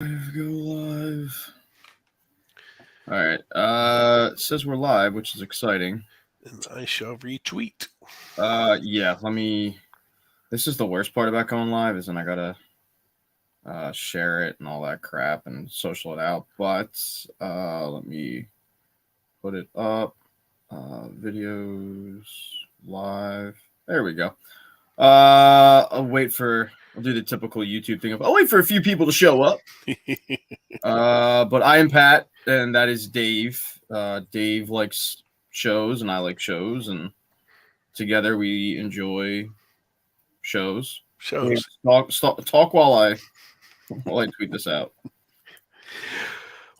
Go live. All right. It says we're live, which is exciting. And I shall retweet. Yeah. Let me. This is the worst part about going live, is I gotta share it and all that crap and social it out. But let me put it up. Videos live. There we go. I'll wait for. I'll do the typical YouTube thing of I'll wait for a few people to show up. But I am Pat, and that is Dave. Dave likes shows, and I like shows, and together we enjoy shows. Shows. Talk while I tweet this out.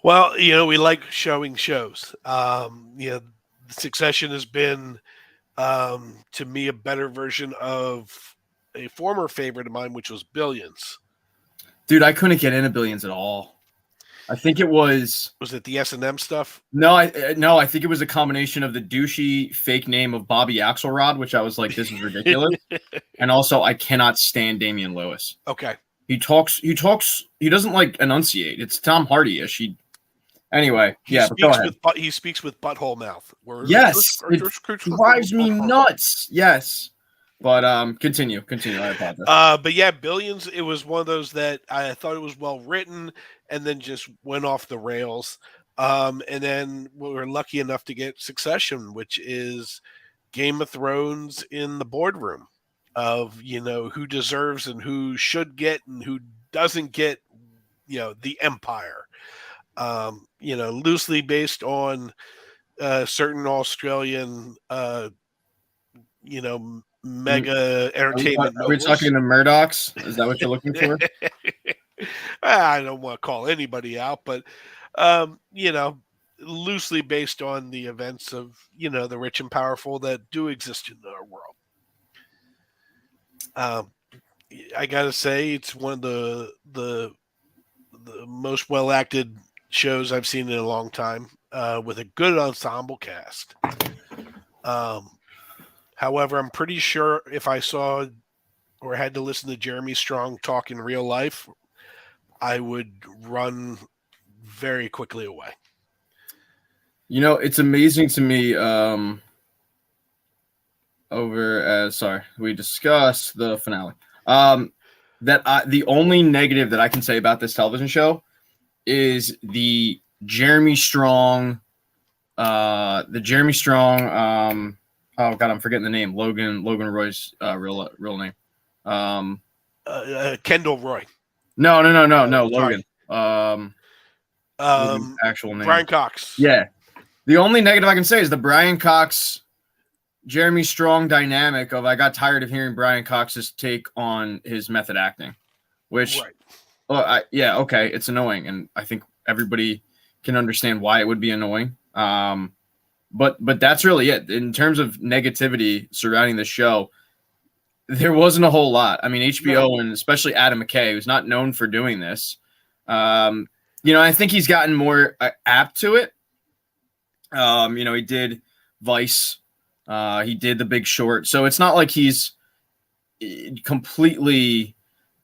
Well, we like showing shows. Succession has been, to me, a better version of a former favorite of mine, which was Billions. Dude, I couldn't get into Billions at all. I think it was. Was it the S&M stuff? No, I think it was a combination of the douchey fake name of Bobby Axelrod, which I was like, this is ridiculous, and also I cannot stand Damian Lewis. Okay. He talks. He doesn't like enunciate. It's Tom Hardy-ish. Anyway, go ahead. He speaks with butthole mouth. Yes, it drives me nuts. Yes. But continue. I apologize. But yeah, Billions, it was one of those that I thought it was well written and then just went off the rails. And then we were lucky enough to get Succession, which is Game of Thrones in the boardroom of, who deserves and who should get and who doesn't get, the empire. Loosely based on certain Australian, mega entertainment. Are we talking the Murdochs? Is that what you're looking for? I don't want to call anybody out, but loosely based on the events of the rich and powerful that do exist in our world. I gotta say, it's one of the most well acted shows I've seen in a long time, with a good ensemble cast. However, I'm pretty sure if I saw or had to listen to Jeremy Strong talk in real life, I would run very quickly away. It's amazing to me. We discussed the finale. The only negative that I can say about this television show is the Jeremy Strong. Oh God, I'm forgetting the name. Logan Roy's real name. Kendall Roy. No. Logan. Actual name. Brian Cox. Yeah. The only negative I can say is the Brian Cox, Jeremy Strong dynamic of I got tired of hearing Brian Cox's take on his method acting, which, right. Okay, it's annoying, and I think everybody can understand why it would be annoying. But that's really it. In terms of negativity surrounding the show, there wasn't a whole lot. I mean, HBO and especially Adam McKay, who's not known for doing this, I think he's gotten more apt to it. He did Vice. He did The Big Short. So it's not like he's completely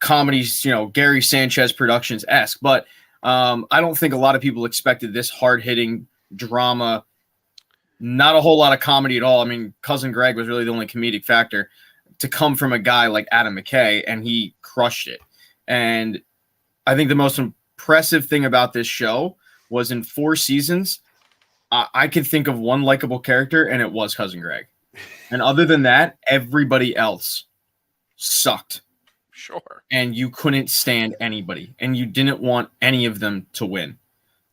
comedies, Gary Sanchez Productions-esque. But I don't think a lot of people expected this hard-hitting drama. Not a whole lot of comedy at all. I mean, Cousin Greg was really the only comedic factor to come from a guy like Adam McKay, and he crushed it. And I think the most impressive thing about this show was in 4 seasons, I could think of one likable character, and it was Cousin Greg. And other than that, everybody else sucked. Sure. And you couldn't stand anybody, and you didn't want any of them to win.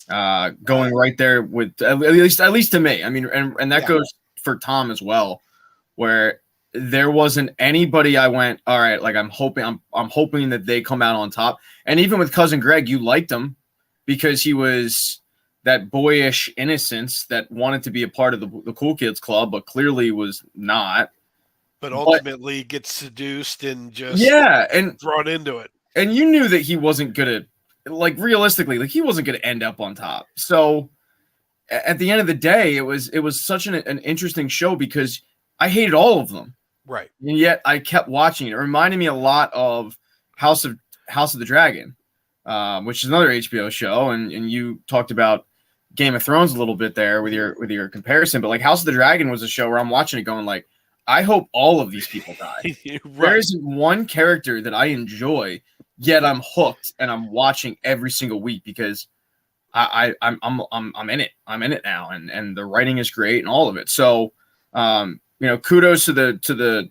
Going right there with at least to me. I mean, and that goes for Tom as well, where there wasn't anybody I went, all right, like I'm hoping that they come out on top. And even with Cousin Greg, you liked him because he was that boyish innocence that wanted to be a part of the cool kids club, but clearly was not. But ultimately gets seduced and just drawn into it. And you knew that he wasn't gonna, like, realistically, like he wasn't gonna end up on top. So at the end of the day, it was such an interesting show because I hated all of them. Right. And yet I kept watching it. It reminded me a lot of House of the Dragon, which is another HBO show, and you talked about Game of Thrones a little bit there with your comparison, but like House of the Dragon was a show where I'm watching it going like, I hope all of these people die. There isn't one character that I enjoy, yet I'm hooked and I'm watching every single week because I'm in it. I'm in it now, and the writing is great and all of it. So, kudos to the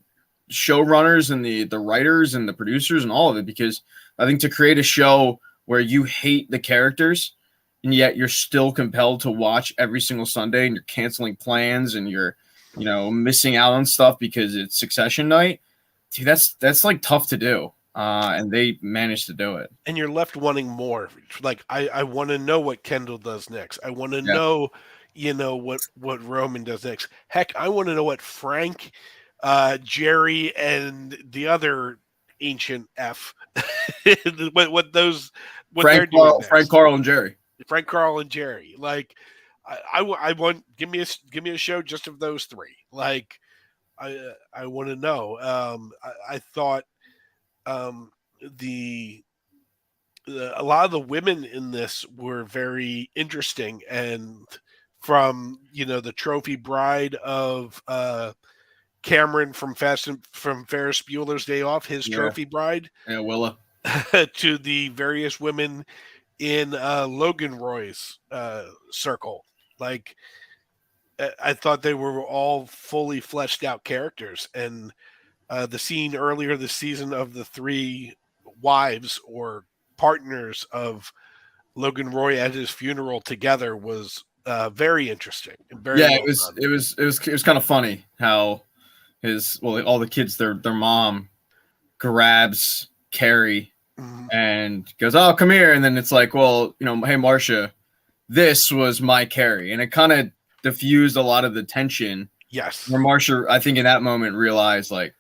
showrunners and the writers and the producers and all of it, because I think to create a show where you hate the characters and yet you're still compelled to watch every single Sunday, and you're canceling plans and you're missing out on stuff because it's Succession night, dude, that's like tough to do. And they managed to do it. And you're left wanting more. Like I want to know what Kendall does next. I want to know, what Roman does next. Heck, I want to know what Frank, Jerry, and the other ancient F, what they're doing next. Frank, Carl, and Jerry. Frank, Carl, and Jerry. Like, I want give me a show just of those three. Like, I want to know. I thought a lot of the women in this were very interesting, and from the trophy bride of Cameron from Ferris Bueller's Day Off, his trophy bride, Willa, to the various women in Logan Roy's circle. Like, I thought they were all fully fleshed out characters, and the scene earlier this season of the three wives or partners of Logan Roy at his funeral together was very interesting. And very it was kind of funny how all the kids, their mom grabs Carrie and goes, "Oh, come here," and then it's like, well, hey, Marcia, this was my Carrie, and it kind of diffused a lot of the tension. Yes, where Marcia, I think in that moment realized, like,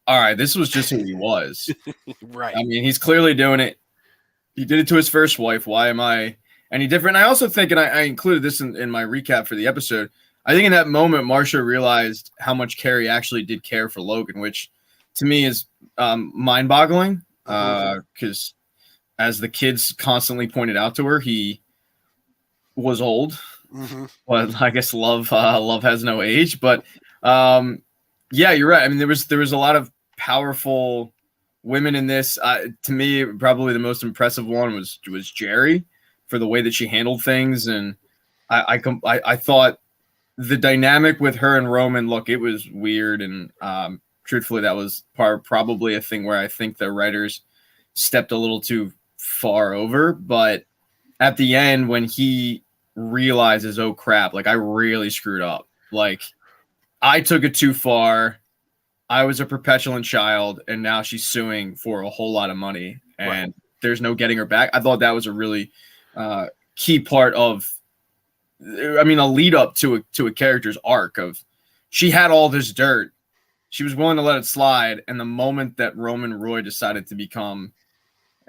all right, this was just who he was. Right. I mean, he's clearly doing it. He did it to his first wife. Why am I any different? I also think, and I included this in my recap for the episode, I think in that moment, Marcia realized how much Carrie actually did care for Logan, which to me is mind-boggling. Because as the kids constantly pointed out to her, he was old. But I guess love has no age. But yeah, you're right. I mean, there was a lot of powerful women in this. To me, probably the most impressive one was Jerry, for the way that she handled things, and I thought the dynamic with her and Roman, look, it was weird, and truthfully, that was probably a thing where I think the writers stepped a little too far over. But at the end, when he realizes, oh crap, like I really screwed up, like I took it too far. I was a petulant child, and now she's suing for a whole lot of money, and there's no getting her back. I thought that was a really key part of, a lead up to a character's arc of, she had all this dirt, she was willing to let it slide, and the moment that Roman Roy decided to become,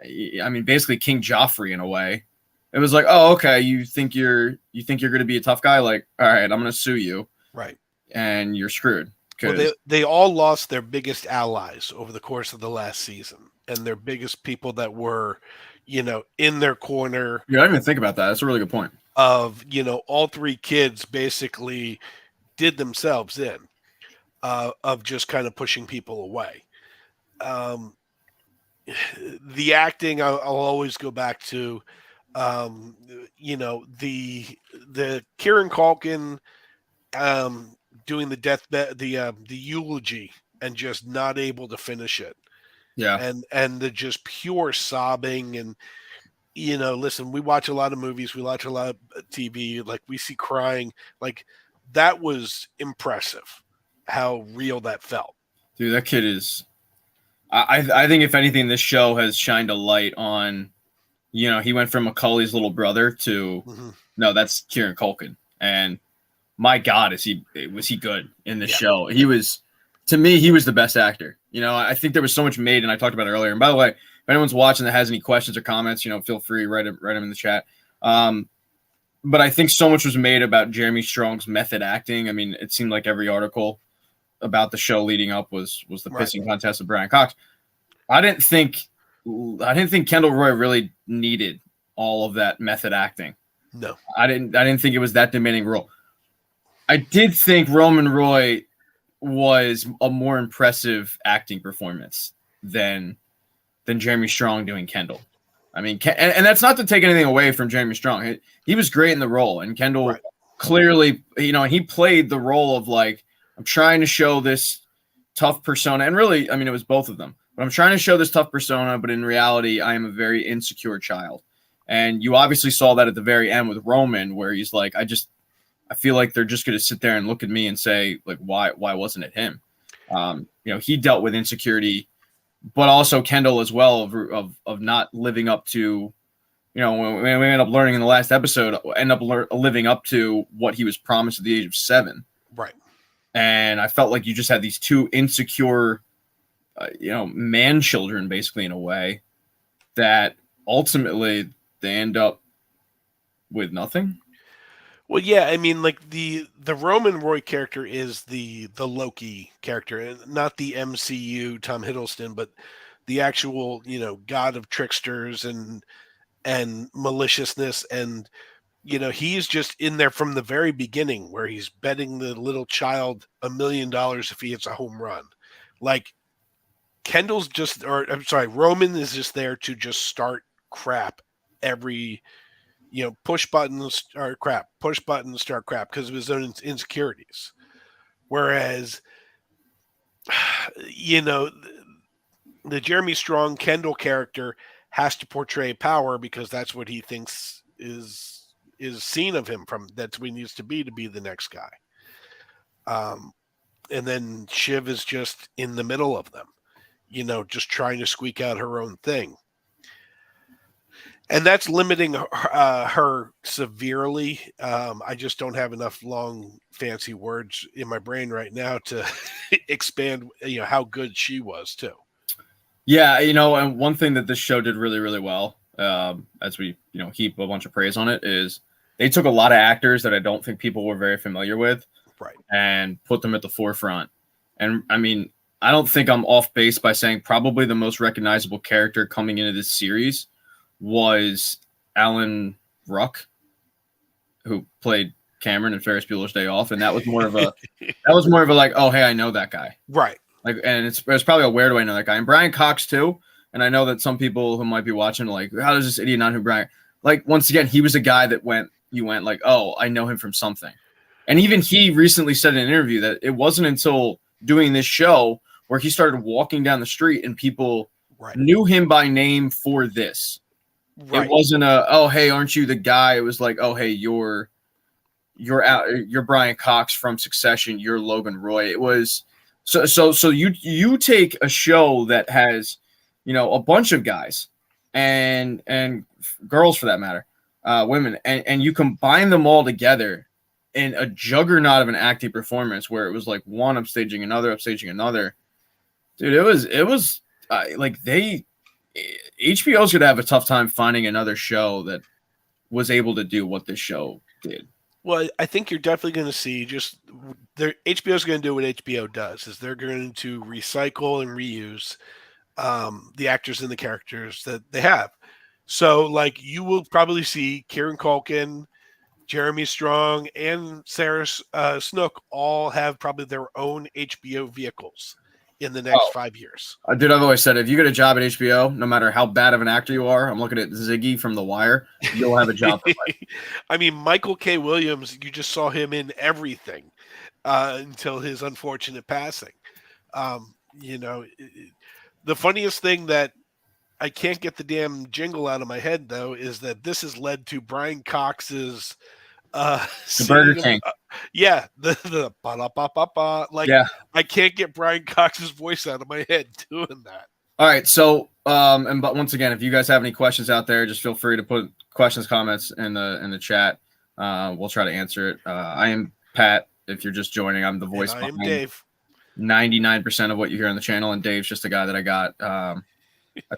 basically King Joffrey in a way, it was like, oh, okay, you think you're going to be a tough guy? Like, all right, I'm going to sue you, right? And you're screwed. Well, they all lost their biggest allies over the course of the last season, and their biggest people that were, in their corner. Yeah, I didn't even think about that. That's a really good point. Of, all three kids basically did themselves in, of just kind of pushing people away. The acting, I'll always go back to, the Kieran Culkin, doing the deathbed, the eulogy, and just not able to finish it. Yeah. And the just pure sobbing. And, listen, we watch a lot of movies, we watch a lot of TV, like we see crying, like that was impressive how real that felt. Dude, that kid is, I think if anything, this show has shined a light on, he went from Macaulay's little brother to, no, that's Kieran Culkin. And my God, was he good in this show? He was, to me, he was the best actor. I think there was so much made, and I talked about it earlier. And by the way, if anyone's watching that has any questions or comments, feel free, write them in the chat. But I think so much was made about Jeremy Strong's method acting. I mean, it seemed like every article about the show leading up was the pissing contest of Brian Cox. I didn't think didn't think Kendall Roy really needed all of that method acting. No, I didn't think it was that demanding role. I did think Roman Roy was a more impressive acting performance than Jeremy Strong doing Kendall. I mean, and that's not to take anything away from Jeremy Strong. He was great in the role, and Kendall clearly, he played the role of like, I'm trying to show this tough persona, and really, I mean, it was both of them. But I'm trying to show this tough persona, but in reality, I am a very insecure child. And you obviously saw that at the very end with Roman, where he's like, I feel like they're just going to sit there and look at me and say, like, why wasn't it him? He dealt with insecurity, but also Kendall as well of not living up to, we end up learning in the last episode, living up to what he was promised at the age of 7. Right. And I felt like you just had these two insecure, man children, basically, in a way, that ultimately they end up with nothing. Well, yeah, I mean, like the Roman Roy character is the Loki character, and not the MCU Tom Hiddleston, but the actual, god of tricksters and maliciousness, and he's just in there from the very beginning, where he's betting the little child $1 million if he hits a home run. Like Roman is just there to just start crap every. Push buttons, start crap, push buttons, start crap, because of his own insecurities. Whereas, the Jeremy Strong Kendall character has to portray power because that's what he thinks is seen of him from. That's what he needs to be the next guy. And then Shiv is just in the middle of them, just trying to squeak out her own thing. And that's limiting her severely. I just don't have enough long, fancy words in my brain right now to expand, how good she was too. Yeah, and one thing that this show did really, really well, as we, heap a bunch of praise on it, is they took a lot of actors that I don't think people were very familiar with, right, and put them at the forefront. And I mean, I don't think I'm off base by saying probably the most recognizable character coming into this series was Alan Ruck, who played Cameron in Ferris Bueller's Day Off, and that was more of a like, oh hey, I know that guy, right? Like, and it's probably a where do I know that guy? And Brian Cox too. And I know that some people who might be watching are like, how does this idiot not know Brian? Like, once again, he was a guy that you went like, oh, I know him from something. And even he recently said in an interview that it wasn't until doing this show where he started walking down the street and people knew him by name for this. Right. It wasn't oh hey, aren't you the guy? It was like, oh hey, you're Brian Cox from Succession. You're Logan Roy. It was so you take a show that has a bunch of guys and girls for that matter, women, and you combine them all together in a juggernaut of an acting performance where it was like one upstaging another. Dude, it was like HBO's going to have a tough time finding another show that was able to do what this show did. Well, I think you're definitely going to see HBO's going to do what HBO does, is they're going to recycle and reuse the actors and the characters that they have. So, like, you will probably see Kieran Culkin, Jeremy Strong, and Sarah Snook all have probably their own HBO vehicles in the next 5 years. Dude, I've always said, if you get a job at HBO, no matter how bad of an actor you are, I'm looking at Ziggy from The Wire, you'll have a job. I mean, Michael K. Williams, you just saw him in everything until his unfortunate passing. The funniest thing that I can't get the damn jingle out of my head, though, is that this has led to Brian Cox's the Burger King. The ba-da-ba-ba-ba. Like, yeah. I can't get Brian Cox's voice out of my head doing that. All right, so but once again, if you guys have any questions out there, just feel free to put questions, comments in the chat. We'll try to answer it. I am Pat. If you're just joining, I'm the voice. And I am Dave. 99% of what you hear on the channel, and Dave's just a guy that I got. I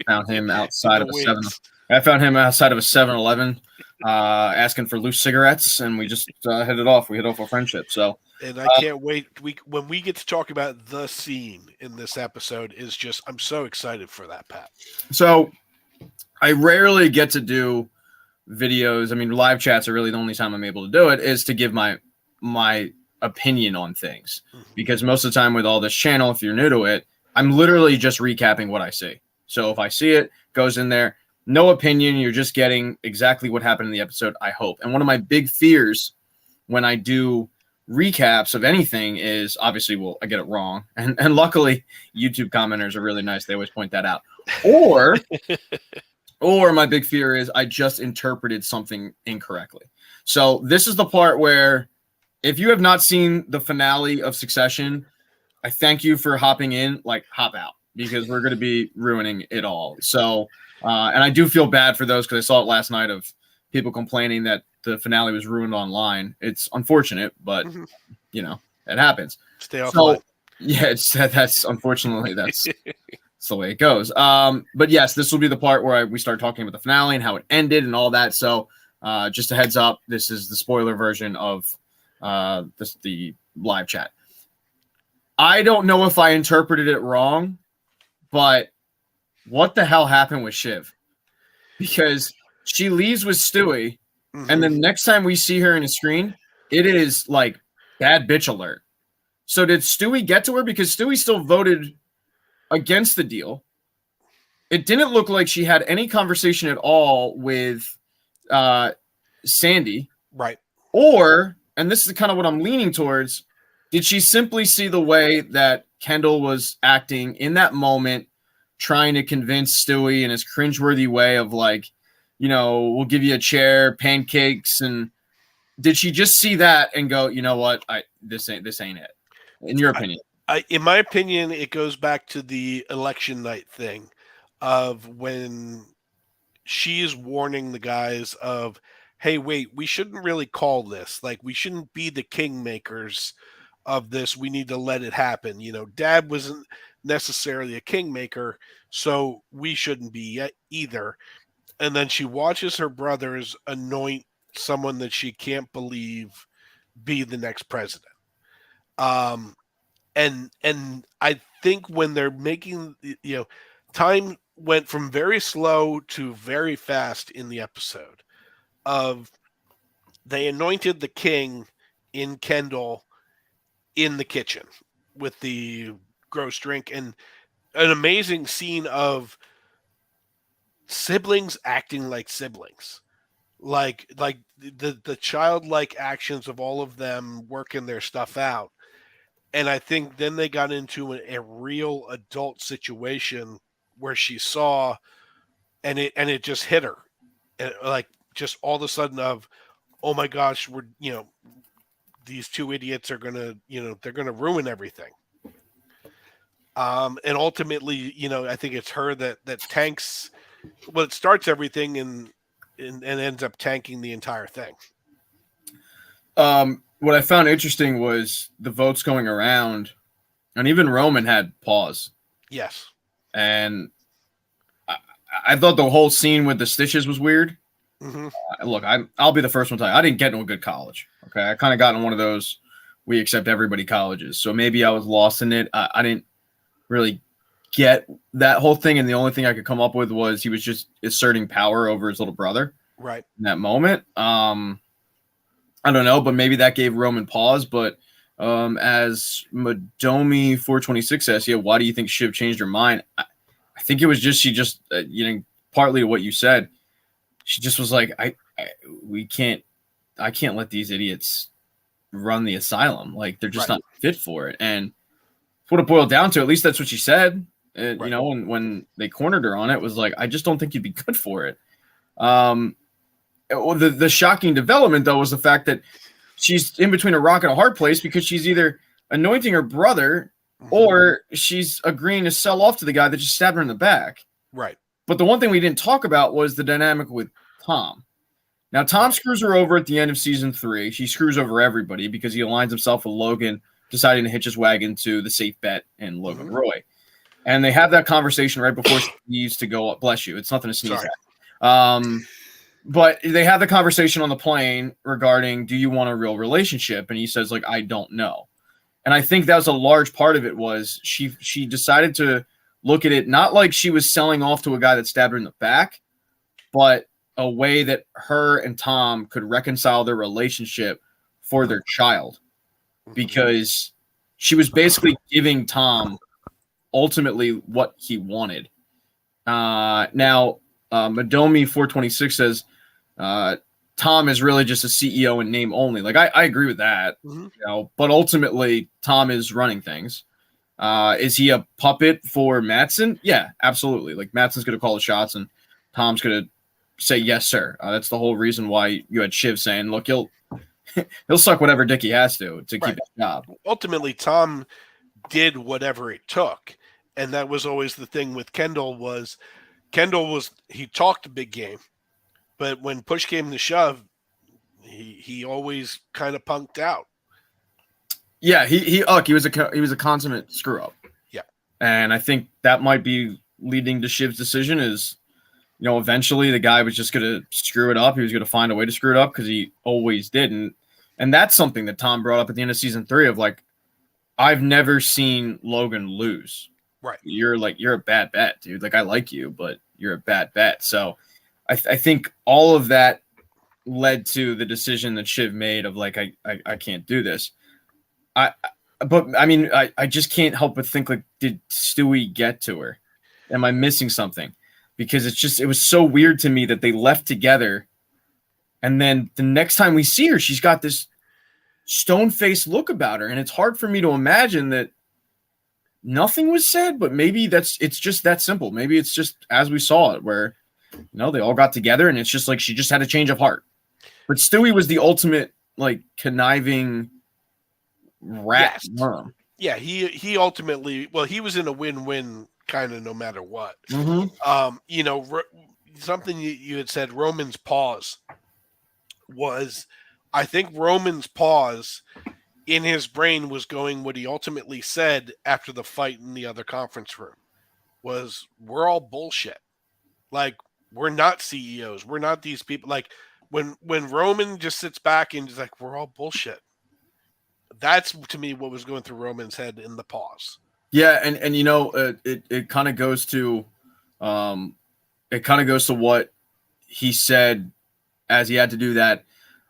found him outside of a 7-Eleven, asking for loose cigarettes, and we just hit it off. We hit off a friendship. So And I can't wait. When we get to talk about the scene in this episode, I'm so excited for that, Pat. So I rarely get to do videos. I mean, live chats are really the only time I'm able to do it, is to give my opinion on things. Because most of the time with all this channel, if you're new to it, I'm literally just recapping what I see. So if I see it, goes in there, no opinion, you're just getting exactly what happened in the episode, I hope. And one of my big fears when I do recaps of anything is, obviously, well, I get it wrong. And luckily, YouTube commenters are really nice. They always point that out. Or my big fear is I just interpreted something incorrectly. So this is the part where, if you have not seen the finale of Succession, I thank you for hopping in, like hop out, because we're going to be ruining it all. So, and I do feel bad for those, because I saw it last night of people complaining that the finale was ruined online. It's unfortunate, but you know, it happens. Stay offline. Yeah, that's unfortunately that's the way it goes. But yes, this will be the part where we start talking about the finale and how it ended and all that. So, just a heads up, this is the spoiler version of the live chat. I don't know if I interpreted it wrong, but what the hell happened with Shiv? Because she leaves with Stewie, and then next time we see her in a screen, it is like bad bitch alert. So did Stewie get to her? Because Stewie still voted against the deal. It didn't look like she had any conversation at all with Sandy. Right. Or, and this is kind of what I'm leaning towards, did she simply see the way that Kendall was acting in that moment, trying to convince Stewie in his cringeworthy way of like, you know, we'll give you a chair, pancakes, and did she just see that and go, you know what, this ain't it? In your opinion? In my opinion, it goes back to the election night thing of when she is warning the guys of, hey, wait, we shouldn't really call this. Like, we shouldn't be the kingmakers of this. We need to let it happen. You know, Dad wasn't necessarily a kingmaker, so we shouldn't be either. And then she watches her brothers anoint someone that she can't believe be the next president. And I think when they're making, you know, time went from very slow to very fast in the episode of they anointed the king in Kendall in the kitchen with the gross drink, and an amazing scene of siblings acting like siblings, like the childlike actions of all of them working their stuff out. And I think then they got into a real adult situation where she saw, and it just hit her, and like just all of a sudden of, oh my gosh, we're, you know, these two idiots are gonna, you know, they're gonna ruin everything. And ultimately, you know, I think it's her that tanks. Well, it starts everything and ends up tanking the entire thing. What I found interesting was the votes going around, and even Roman had pause. Yes. And I thought the whole scene with the stitches was weird. Look, I'll be the first one to tell you, I didn't get into a good college. Okay, I kind of got in one of those we accept everybody colleges. So maybe I was lost in it. I didn't really get that whole thing, and the only thing I could come up with was he was just asserting power over his little brother. Right. In that moment. I don't know, but maybe that gave Roman pause. But as Madomi 426 says, yeah, why do you think Shiv changed her mind? I think it was just she just you know, partly to what you said. She just was like, I can't let these idiots run the asylum. Like, they're just not fit for it. And what it boiled down to, at least that's what she said. You know, when they cornered her on it, was like, I just don't think you'd be good for it. The shocking development, though, was the fact that she's in between a rock and a hard place, because she's either anointing her brother or she's agreeing to sell off to the guy that just stabbed her in the back. Right. But the one thing we didn't talk about was the dynamic with Tom. Now, Tom screws her over at the end of season 3. He screws over everybody because he aligns himself with Logan, deciding to hitch his wagon to the safe bet in Logan Roy. And they have that conversation right before she leaves to go up. Bless you. It's nothing to sneeze at. But they have the conversation on the plane regarding, do you want a real relationship? And he says, like, I don't know. And I think that was a large part of it was she decided to look at it not like she was selling off to a guy that stabbed her in the back, but a way that her and Tom could reconcile their relationship for their child. Because she was basically giving Tom ultimately what he wanted. Now, Madomi 426 says Tom is really just a CEO in name only. Like I agree with that, you know, but ultimately Tom is running things. Is he a puppet for Matsson? Yeah, absolutely. Like Matsson's going to call the shots and Tom's going to say, yes, sir. That's the whole reason why you had Shiv saying, look, he'll suck whatever dick he has to keep his job. Ultimately, Tom did whatever it took. And that was always the thing with Kendall he talked a big game, but when push came to shove, he always kind of punked out. Yeah, he was a consummate screw up. Yeah. And I think that might be leading to Shiv's decision is, you know, eventually the guy was just going to screw it up. He was going to find a way to screw it up because he always did. And that's something that Tom brought up at the end of season 3 of like, I've never seen Logan lose. Right. You're a bad bet, dude. Like, I like you, but you're a bad bet. So I think all of that led to the decision that Shiv made of like, I can't do this. But I mean, I just can't help but think like, did Stewie get to her? Am I missing something? Because it was so weird to me that they left together. And then the next time we see her, she's got this stone-faced look about her. And it's hard for me to imagine that nothing was said, but maybe it's just that simple. Maybe it's just as we saw it, where, you know, they all got together and it's just like she just had a change of heart. But Stewie was the ultimate, like, conniving rat worm. Yeah, he ultimately, well, he was in a win-win kind of no matter what. You know, something you had said, Roman's pause was, I think Roman's pause in his brain was going what he ultimately said after the fight in the other conference room was, we're all bullshit. Like, we're not CEOs. We're not these people. Like, when Roman just sits back and is like, we're all bullshit. That's, to me, what was going through Roman's head in the pause. Yeah, and you know, it kind of goes to what he said as he had to do that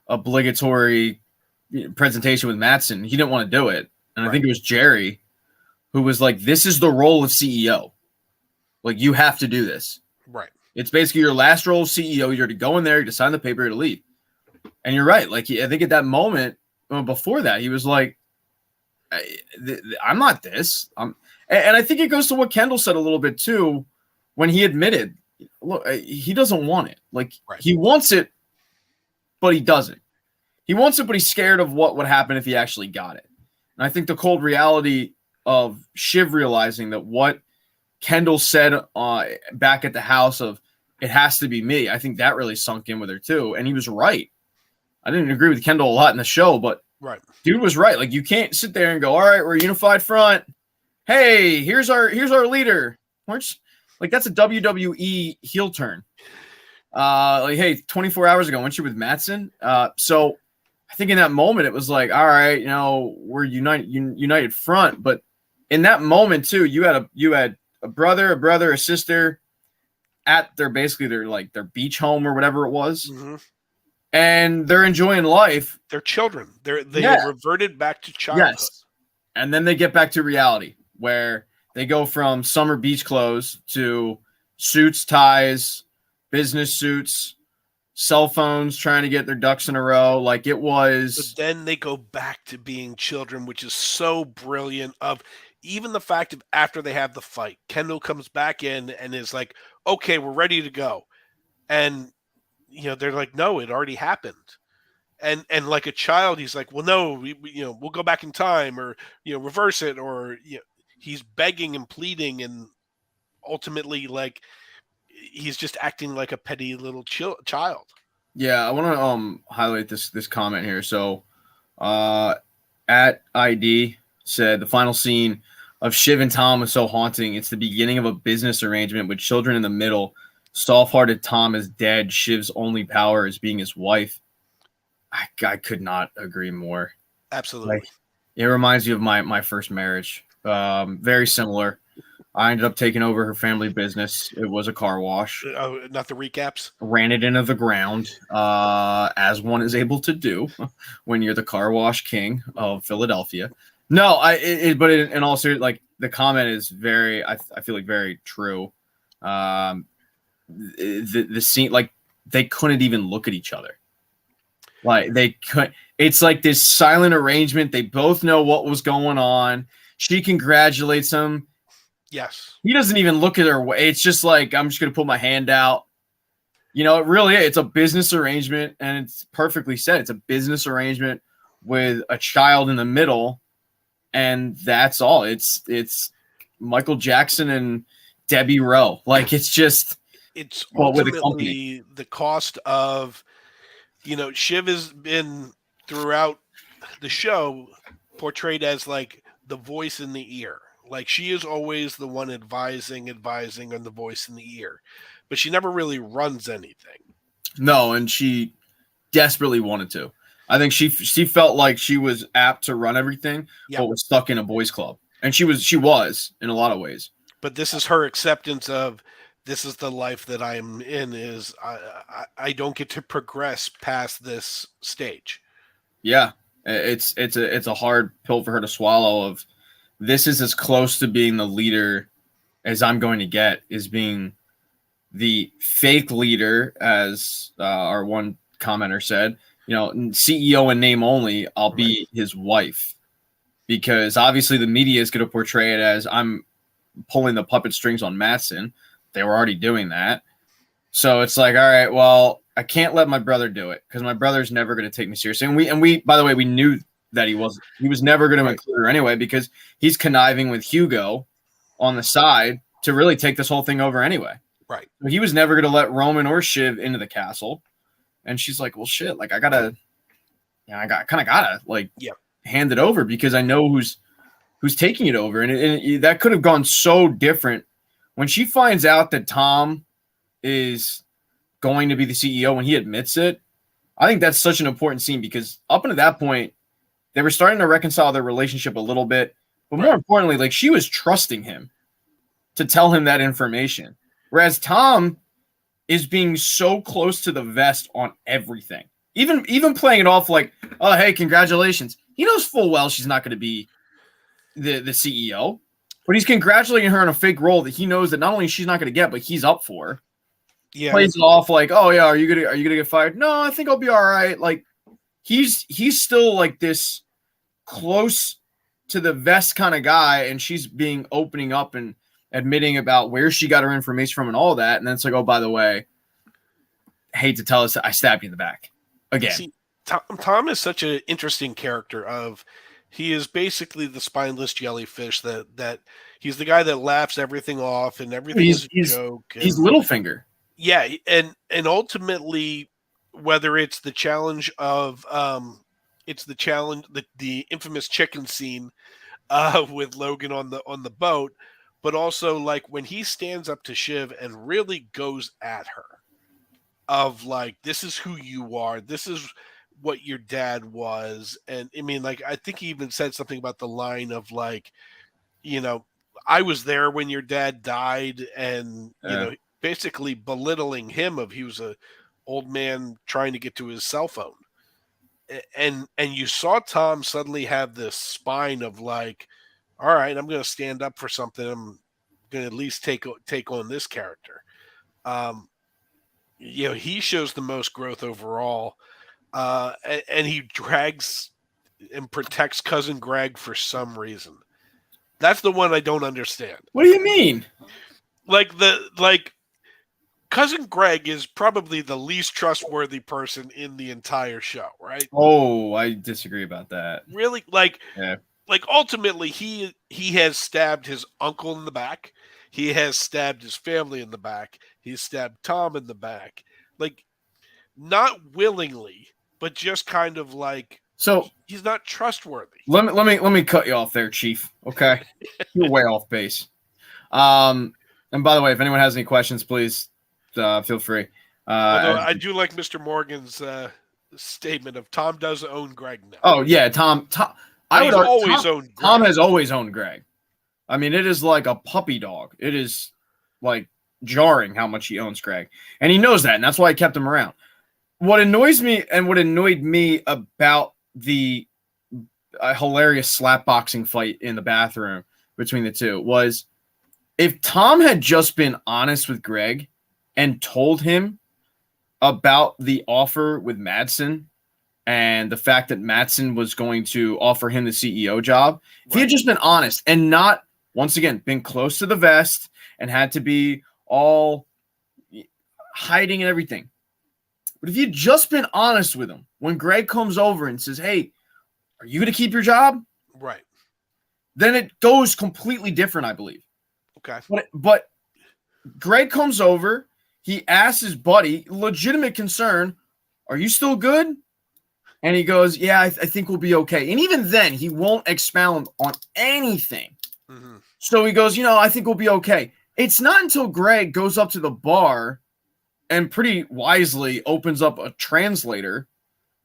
obligatory presentation with Matsson. He didn't want to do it, and I think it was Jerry who was like, "This is the role of CEO. Like, you have to do this. Right? It's basically your last role of CEO. You're to go in there, to sign the paper, you're to leave." And you're right. Like, I think at that moment, before that, he was like, I'm not this. And I think it goes to what Kendall said a little bit too, when he admitted, look, he doesn't want it. Like, he wants it, but he doesn't. He wants it, but he's scared of what would happen if he actually got it. And I think the cold reality of Shiv realizing that what Kendall said back at the house of, it has to be me, I think that really sunk in with her too. And he was right. I didn't agree with Kendall a lot in the show, but dude was right. Like, you can't sit there and go, all right, we're a unified front. Hey, here's our leader. Like, that's a WWE heel turn. Like, hey, 24 hours ago, weren't you with Matsson? So I think in that moment, it was like, all right, you know, we're united front. But in that moment too, you had a brother, a sister at their beach home or whatever it was. And they're enjoying life. They're children. They reverted back to childhood. Yes. And then they get back to reality where they go from summer beach clothes to suits, ties, business suits, cell phones, trying to get their ducks in a row. Like, it was. But then they go back to being children, which is so brilliant. Of even the fact of after they have the fight, Kendall comes back in and is like, okay, we're ready to go. And you know, they're like, no, it already happened. And like a child, he's like, well, no, we'll go back in time, or, you know, reverse it, or, you know, he's begging and pleading, and ultimately, like, he's just acting like a petty little child. Yeah, I want to highlight this comment here. So, at ID said the final scene of Shiv and Tom was so haunting. It's the beginning of a business arrangement with children in the middle. soft-hearted Tom is dead. Shiv's only power is being his wife. I could not agree more. Absolutely. Like, it reminds me of my first marriage. Very similar. I ended up taking over her family business. It was a car wash. Not the recaps. Ran it into the ground, as one is able to do when you're the car wash king of Philadelphia. No, but in all seriousness, like, the comment is very, I feel like, very true. The scene, like, they couldn't even look at each other. Like, they could. It's like this silent arrangement. They both know what was going on. She congratulates him. Yes. He doesn't even look at her. It's just like, I'm just going to put my hand out. You know, it really is. It's a business arrangement, and it's perfectly said. It's a business arrangement with a child in the middle, and that's all. It's Michael Jackson and Debbie Rowe. Like, it's just, it's ultimately the cost of, Shiv has been throughout the show portrayed as like the voice in the ear. Like, she is always the one advising, and the voice in the ear, but she never really runs anything. No, and she desperately wanted to. I think she felt like she was apt to run everything, but was stuck in a boys' club, and she was in a lot of ways. But this is her acceptance of, this is the life that I'm in. Is I don't get to progress past this stage. Yeah, it's a hard pill for her to swallow. Of, this is as close to being the leader as I'm going to get, is being the fake leader, as our one commenter said. CEO in name only. I'll be his wife, because obviously the media is going to portray it as I'm pulling the puppet strings on Matsson. They were already doing that. So it's like, all right, well, I can't let my brother do it, because my brother's never going to take me seriously. And we, by the way, we knew that he was never going to include her anyway, because he's conniving with Hugo on the side to really take this whole thing over anyway. Right. He was never going to let Roman or Shiv into the castle. And she's like, well, shit, like, I gotta hand it over, because I know who's taking it over. And that could have gone so different. When she finds out that Tom is going to be the CEO, when he admits it, I think that's such an important scene, because up until that point, they were starting to reconcile their relationship a little bit. But more importantly, like, she was trusting him to tell him that information. Whereas Tom is being so close to the vest on everything. Even playing it off like, oh, hey, congratulations. He knows full well she's not going to be the CEO. But he's congratulating her in a fake role that he knows that not only she's not going to get, but he's up for. Yeah. Plays it off like, oh yeah, are you gonna get fired? No, I think I'll be all right. Like, he's still like this close to the vest kind of guy, and she's opening up and admitting about where she got her information from and all that. And then it's like, oh, by the way, hate to tell us, I stabbed you in the back again. See, Tom is such an interesting character. He is basically the spineless jellyfish that he's the guy that laughs everything off, and everything is a joke. He's Littlefinger. Yeah, and ultimately, whether it's the challenge of the infamous chicken scene with Logan on the boat, but also like when he stands up to Shiv and really goes at her, of like, this is who you are, this is what your dad was. And I mean, like, I think he even said something about the line of like, I was there when your dad died, and basically belittling him of he was a old man trying to get to his cell phone. And you saw Tom suddenly have this spine of like, all right, I'm going to stand up for something. I'm going to at least take on this character. He shows the most growth overall. And he drags and protects cousin Greg for some reason. That's the one I don't understand. What do you mean? Like cousin Greg is probably the least trustworthy person in the entire show, right? Oh, I disagree about that. Really? Like ultimately he has stabbed his uncle in the back. He has stabbed his family in the back. He's stabbed Tom in the back. Like, not willingly, but just kind of like, so he's not trustworthy. Let me cut you off there, Chief. Okay. You're way off base. And by the way, if anyone has any questions, please feel free. Although I do like Mr. Morgan's statement of Tom does own Greg now. Oh yeah, Tom. I would always owned Greg. Tom has always owned Greg. I mean, it is like a puppy dog. It is like jarring how much he owns Greg, and he knows that, and that's why I kept him around. What annoys me and what annoyed me about the hilarious slapboxing fight in the bathroom between the two was if Tom had just been honest with Greg and told him about the offer with Madsen and the fact that Madsen was going to offer him the CEO job, if he had just been honest and not, once again, been close to the vest and had to be all hiding and everything. But if you'd just been honest with him, when Greg comes over and says, hey, are you going to keep your job? Right. Then it goes completely different, I believe. Okay. But Greg comes over. He asks his buddy, legitimate concern, are you still good? And he goes, yeah, I think we'll be okay. And even then, he won't expound on anything. Mm-hmm. So he goes, I think we'll be okay. It's not until Greg goes up to the bar and pretty wisely opens up a translator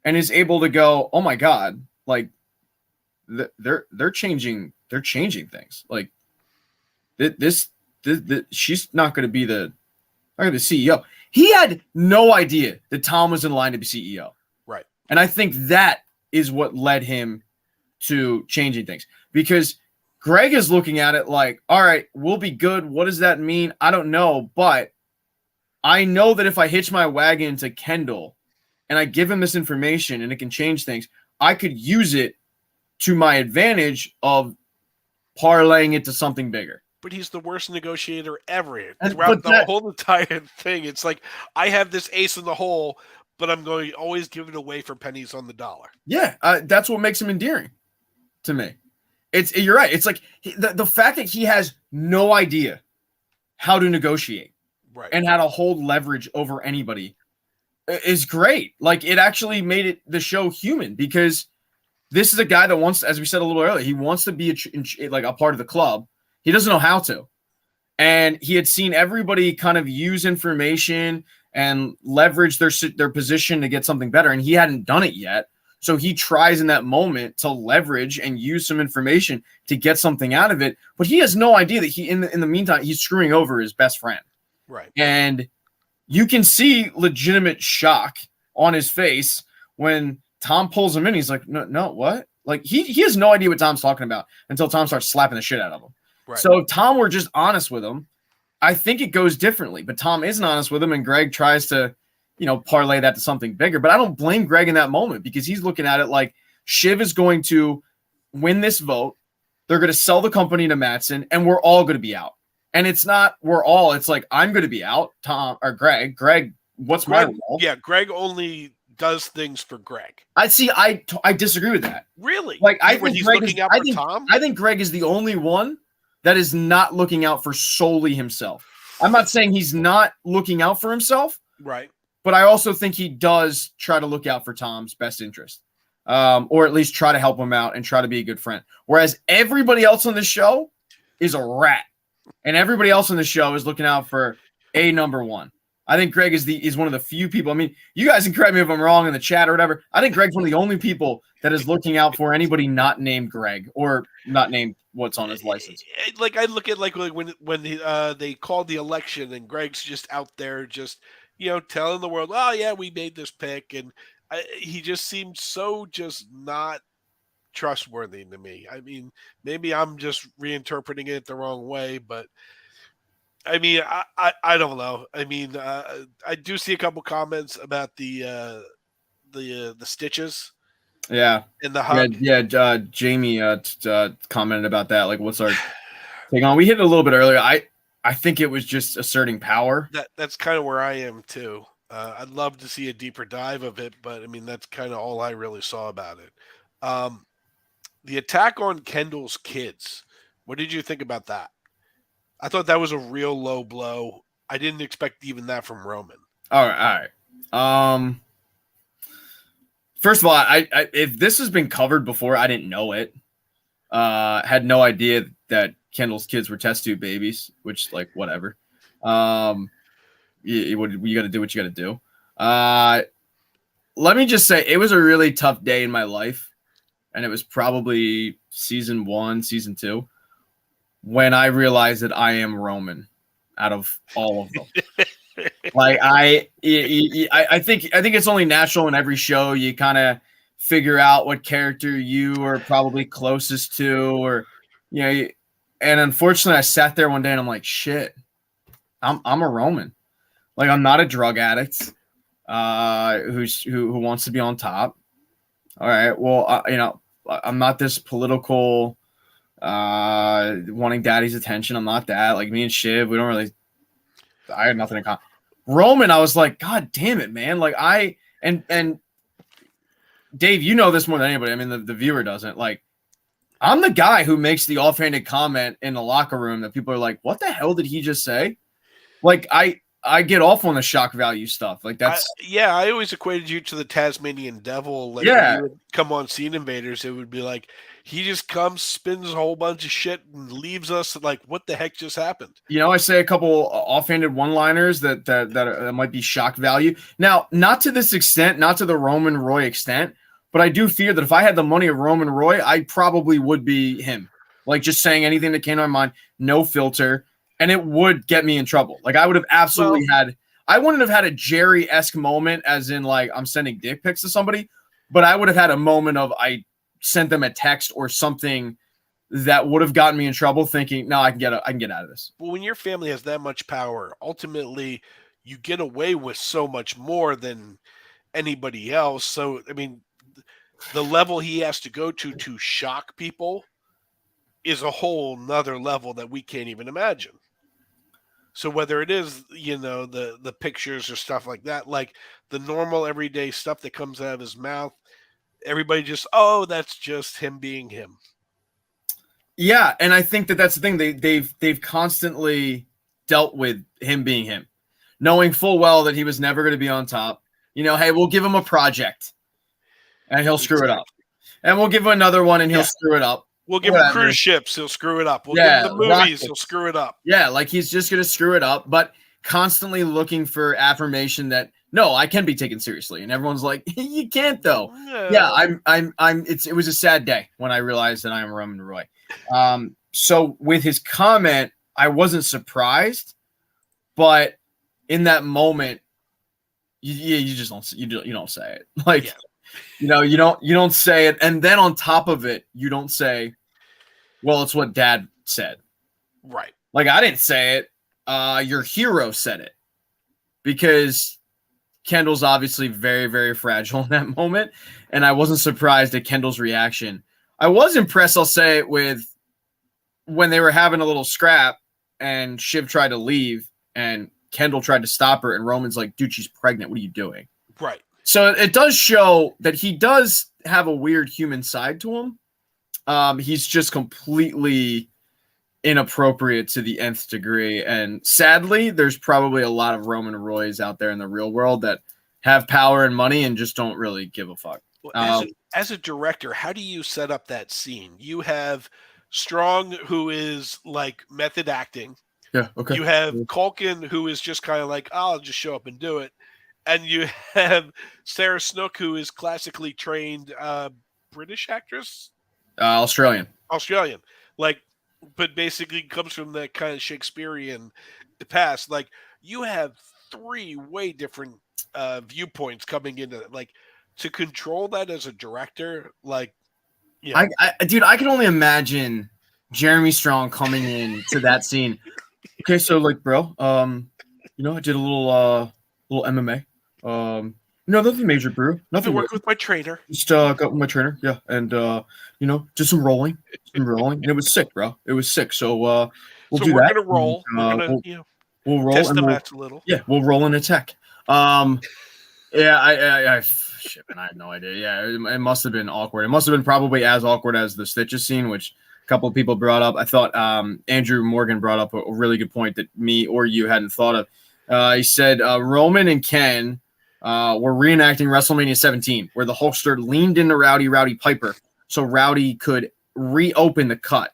and is able to go, oh my God, like they're changing things. Like this she's not going to be the CEO. He had no idea that Tom was in line to be CEO. Right. And I think that is what led him to changing things, because Greg is looking at it like, all right, we'll be good. What does that mean? I don't know, but I know that if I hitch my wagon to Kendall and I give him this information and it can change things, I could use it to my advantage of parlaying it to something bigger. But he's the worst negotiator ever. Throughout the whole entire thing, it's like, I have this ace in the hole, but I'm going to always give it away for pennies on the dollar. Yeah, that's what makes him endearing to me. You're right. It's like the fact that he has no idea how to negotiate, right, and how to hold leverage over anybody is great. Like, it actually made the show human, because this is a guy that wants, as we said a little earlier, he wants to be a part of the club. He doesn't know how to. And he had seen everybody kind of use information and leverage their position to get something better, and he hadn't done it yet. So he tries in that moment to leverage and use some information to get something out of it. But he has no idea that he, in the meantime, he's screwing over his best friend. Right. And you can see legitimate shock on his face when Tom pulls him in. He's like, no, what? Like, he has no idea what Tom's talking about until Tom starts slapping the shit out of him. Right. So if Tom were just honest with him, I think it goes differently. But Tom isn't honest with him, and Greg tries to, parlay that to something bigger. But I don't blame Greg in that moment, because he's looking at it like Shiv is going to win this vote. They're going to sell the company to Madsen, and we're all going to be out. And it's not it's like, I'm going to be out, Tom or Greg. Greg, what's my role? Yeah, Greg only does things for Greg. I disagree with that. Really? Like, I when think he's Greg looking out for Tom? I think Greg is the only one that is not looking out for solely himself. I'm not saying he's not looking out for himself. Right. But I also think he does try to look out for Tom's best interest, or at least try to help him out and try to be a good friend. Whereas everybody else on the show is a rat, and everybody else on the show is looking out for a number one. I think Greg is one of the few people. I mean, you guys can correct me if I'm wrong in the chat or whatever. I think Greg's one of the only people that is looking out for anybody not named Greg or not named what's on his license. Like, I look at like when they called the election and Greg's just out there just telling the world, oh yeah, we made this pick, and he just seemed so just not trustworthy to me. I mean, maybe I'm just reinterpreting it the wrong way, but I mean, I don't know. I mean, I do see a couple comments about the stitches. Yeah. And the hug. Yeah. Jamie commented about that. Like, what's our take on? We hit it a little bit earlier. I think it was just asserting power. That's kind of where I am too. I'd love to see a deeper dive of it, but I mean, that's kind of all I really saw about it. The attack on Kendall's kids. What did you think about that? I thought that was a real low blow. I didn't expect even that from Roman. All right. First of all, I if this has been covered before, I didn't know it. Had no idea that Kendall's kids were test tube babies, which, like, whatever. you got to do what you got to do. Let me just say, it was a really tough day in my life, and it was probably season 1, season 2, when I realized that I am Roman out of all of them. Like I think it's only natural in every show you kind of figure out what character you are probably closest to, or and unfortunately I sat there one day and I'm like, shit, I'm a Roman. Like, I'm not a drug addict who wants to be on top. All right, well, I'm not this political wanting daddy's attention. I'm not that. Like, me and Shiv, I had nothing in common. Roman, I was like, God damn it, man. Like, and Dave, you know this more than anybody. I mean, the viewer doesn't. Like, I'm the guy who makes the offhanded comment in the locker room that people are like, what the hell did he just say? Like, I get off on the shock value stuff. Like, that's I always equated you to the Tasmanian devil. Like, yeah, when you would come on Scene Invaders, it would be like he just comes, spins a whole bunch of shit, and leaves us like, what the heck just happened? I say a couple offhanded one-liners that might be shock value. Now, not to this extent, not to the Roman Roy extent, but I do fear that if I had the money of Roman Roy, I probably would be him. Like, just saying anything that came to my mind, no filter. And it would get me in trouble. Like, I would have absolutely I wouldn't have had a Jerry-esque moment as in, like, I'm sending dick pics to somebody, but I would have had a moment of I sent them a text or something that would have gotten me in trouble, thinking, no, I can get out of this. Well, when your family has that much power, ultimately you get away with so much more than anybody else. So, I mean, the level he has to go to shock people is a whole nother level that we can't even imagine. So whether it is, the pictures or stuff like that, like the normal everyday stuff that comes out of his mouth, everybody just, that's just him being him. Yeah, and I think that's the thing. They've constantly dealt with him being him, knowing full well that he was never going to be on top. Hey, we'll give him a project, and he'll screw it up, and we'll give him another one, and he'll screw it up. We'll give him cruise ships. He'll screw it up. We'll give him the movies. Rockets. He'll screw it up. Yeah, like he's just going to screw it up, but constantly looking for affirmation that, no, I can be taken seriously. And everyone's like, you can't, though. Yeah, it was a sad day when I realized that I am Roman Roy. So with his comment, I wasn't surprised, but in that moment, you just don't, you don't say it. Like, you don't say it, and then on top of it, you don't say, well, it's what Dad said. Right. Like, I didn't say it. Your hero said it, because Kendall's obviously very, very fragile in that moment, and I wasn't surprised at Kendall's reaction. I was impressed, I'll say it, with when they were having a little scrap, and Shiv tried to leave, and Kendall tried to stop her, and Roman's like, dude, she's pregnant. What are you doing? Right. So it does show that he does have a weird human side to him. He's just completely inappropriate to the nth degree. And sadly, there's probably a lot of Roman Roys out there in the real world that have power and money and just don't really give a fuck. As a director, how do you set up that scene? You have Strong, who is like method acting. Yeah, okay. You have Culkin, who is just kind of like, I'll just show up and do it. And you have Sarah Snook, who is classically trained British actress? Australian. Like, but basically comes from that kind of Shakespearean past. Like, you have three way different viewpoints coming into it. Like, to control that as a director, like, dude, I can only imagine Jeremy Strong coming in to that scene. Okay, so like, bro, I did a little MMA. Nothing major, bro. Nothing. Working with my trainer. Just got with my trainer, yeah, and did some rolling, and it was sick, bro. It was sick. So we'll do that. We're gonna roll. We'll roll test and the match a little. Yeah, we'll roll in attack. Yeah, shit, man, I had no idea. Yeah, it must have been awkward. It must have been probably as awkward as the Stitches scene, which a couple of people brought up. I thought Andrew Morgan brought up a really good point that me or you hadn't thought of. He said Roman and Ken were reenacting WrestleMania 17, where the Hulkster leaned into Rowdy Piper so Rowdy could reopen the cut.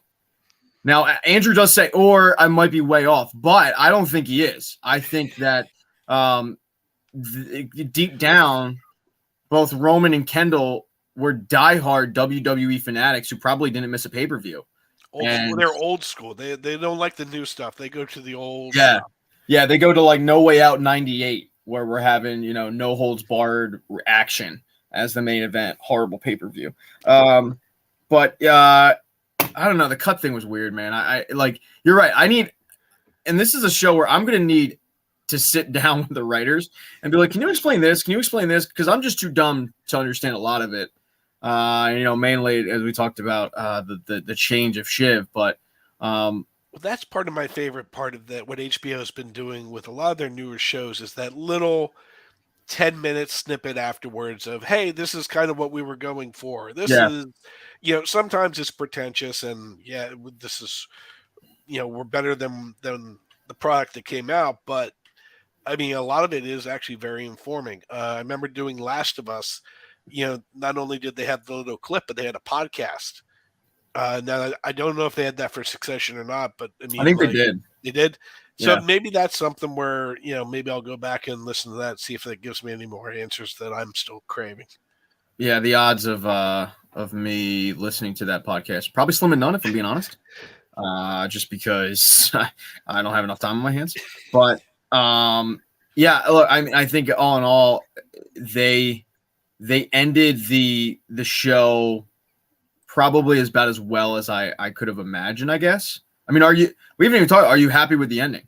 Now, Andrew does say, or I might be way off, but I don't think he is. I think that Deep down, both Roman and Kendall were diehard WWE fanatics who probably didn't miss a pay-per-view. They're old school. They don't like the new stuff. They go to the old yeah. stuff. Yeah, they go to like No Way Out 98, where we're having, no holds barred action as the main event. Horrible pay-per-view. But I don't know. The cut thing was weird, man. I like, you're right. And this is a show where I'm going to need to sit down with the writers and be like, can you explain this? Can you explain this? Because I'm just too dumb to understand a lot of it. Mainly as we talked about the change of Shiv, but well, that's part of my favorite part of that. What HBO has been doing with a lot of their newer shows is that little 10-minute snippet afterwards of, hey, this is kind of what we were going for. This is, sometimes it's pretentious and this is, we're better than the product that came out. But I mean, a lot of it is actually very informing. I remember doing Last of Us. Not only did they have the little clip, but they had a podcast. Now, I don't know if they had that for Succession or not, but I mean, I think they did. They did. So Yeah. maybe that's something where, maybe I'll go back and listen to that, see if that gives me any more answers that I'm still craving. Yeah, the odds of me listening to that podcast probably slim and none, if I'm being honest. Just because I don't have enough time on my hands. But look, I think all in all, they ended the show probably about as well as I could have imagined, I guess. I mean, we haven't even talked, are you happy with the ending?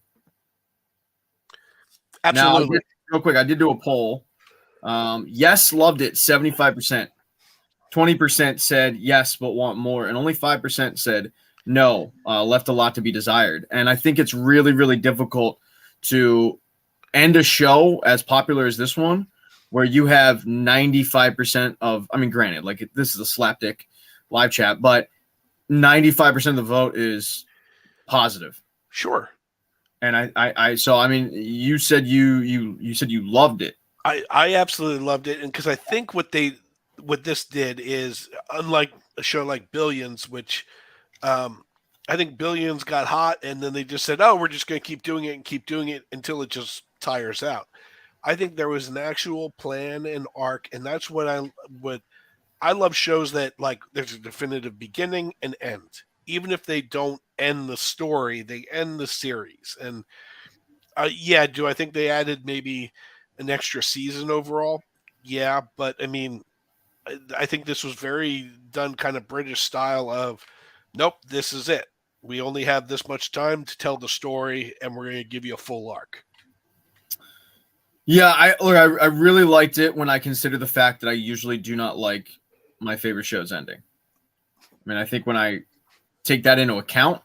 Absolutely. Now, real quick, I did do a poll. Yes, loved it, 75%. 20% said yes, but want more. And only 5% said no, left a lot to be desired. And I think it's really, really difficult to end a show as popular as this one, where you have 95% of, I mean, granted, like this is a slapdick live chat, but 95% of the vote is positive. Sure. And so I mean, you said you said you loved it. I absolutely loved it, and because I think what this did is, unlike a show like Billions, which I think Billions got hot and then they just said, oh, we're just going to keep doing it until it just tires out. I think there was an actual plan and arc, and that's what I love shows that, like, there's a definitive beginning and end. Even if they don't end the story, they end the series. And do I think they added maybe an extra season overall? Yeah, but I mean, I think this was very done kind of British style of, nope, this is it. We only have this much time to tell the story, and we're going to give you a full arc. Yeah, I really liked it when I consider the fact that I usually do not like my favorite shows ending. I mean, I think when I take that into account,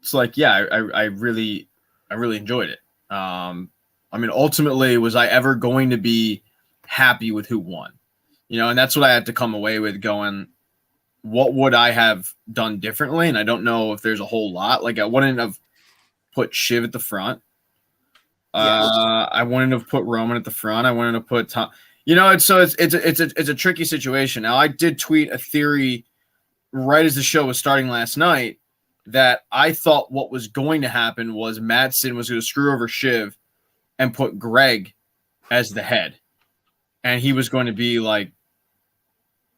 it's like, yeah, I really enjoyed it. I mean, ultimately, was I ever going to be happy with who won? And that's what I had to come away with going, what would I have done differently? And I don't know if there's a whole lot. Like, I wouldn't have put Shiv at the front. Yes. I wouldn't have put Roman at the front. I wouldn't have put Tom. It's a tricky situation. Now, I did tweet a theory right as the show was starting last night that I thought what was going to happen was Madsen was going to screw over Shiv and put Greg as the head. And he was going to be like,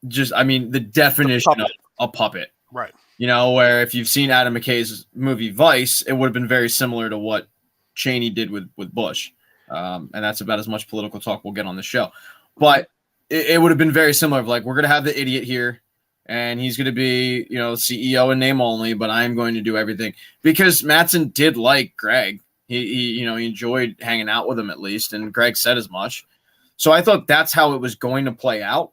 the definition of a puppet. Right. Where if you've seen Adam McKay's movie Vice, it would have been very similar to what Cheney did with Bush. And that's about as much political talk we'll get on the show. But it would have been very similar of like, we're going to have the idiot here, and he's going to be, CEO in name only, but I'm going to do everything. Because Madsen did like Greg. He enjoyed hanging out with him at least, and Greg said as much. So I thought that's how it was going to play out.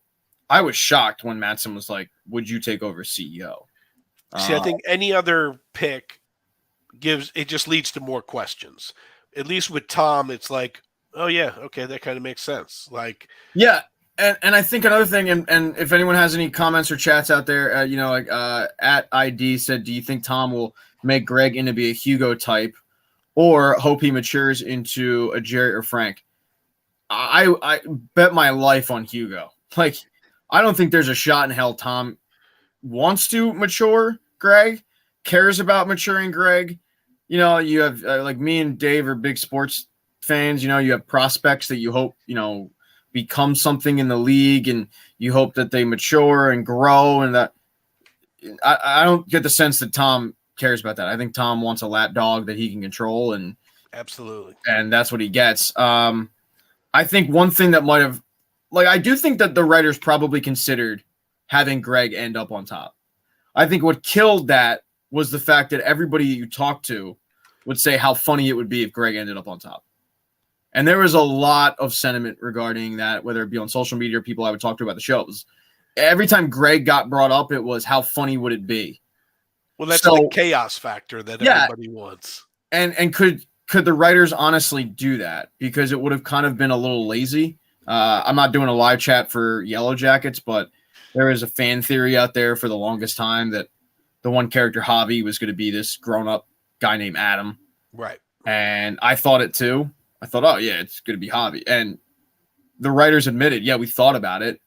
I was shocked when Madsen was like, would you take over CEO? See, I think any other pick just leads to more questions. At least with Tom, it's like, oh yeah, okay, that kind of makes sense. Like, yeah. And I think another thing, and if anyone has any comments or chats out there, at ID said, do you think Tom will make Greg into be a Hugo type, or hope he matures into a Jerry or Frank? I bet my life on Hugo. Like, I don't think there's a shot in hell Tom wants to mature Greg, cares about maturing Greg. You have like me and Dave are big sports fans, you have prospects that you hope, become something in the league, and you hope that they mature and grow. And that I don't get the sense that Tom cares about that. I think Tom wants a lap dog that he can control, and absolutely, and that's what he gets. I think one thing that might have, I do think that the writers probably considered having Greg end up on top. I think what killed that was the fact that everybody you talk to would say how funny it would be if Greg ended up on top. And there was a lot of sentiment regarding that, whether it be on social media or people I would talk to about the shows. Every time Greg got brought up, it was how funny would it be? Well, that's the chaos factor that everybody wants. And could the writers honestly do that? Because it would have kind of been a little lazy. I'm not doing a live chat for Yellow Jackets, but there is a fan theory out there for the longest time that the one character, Javi, was going to be this grown-up guy named Adam. Right. And I thought it too. I thought, oh, yeah, it's going to be Javi. And the writers admitted, yeah, we thought about it.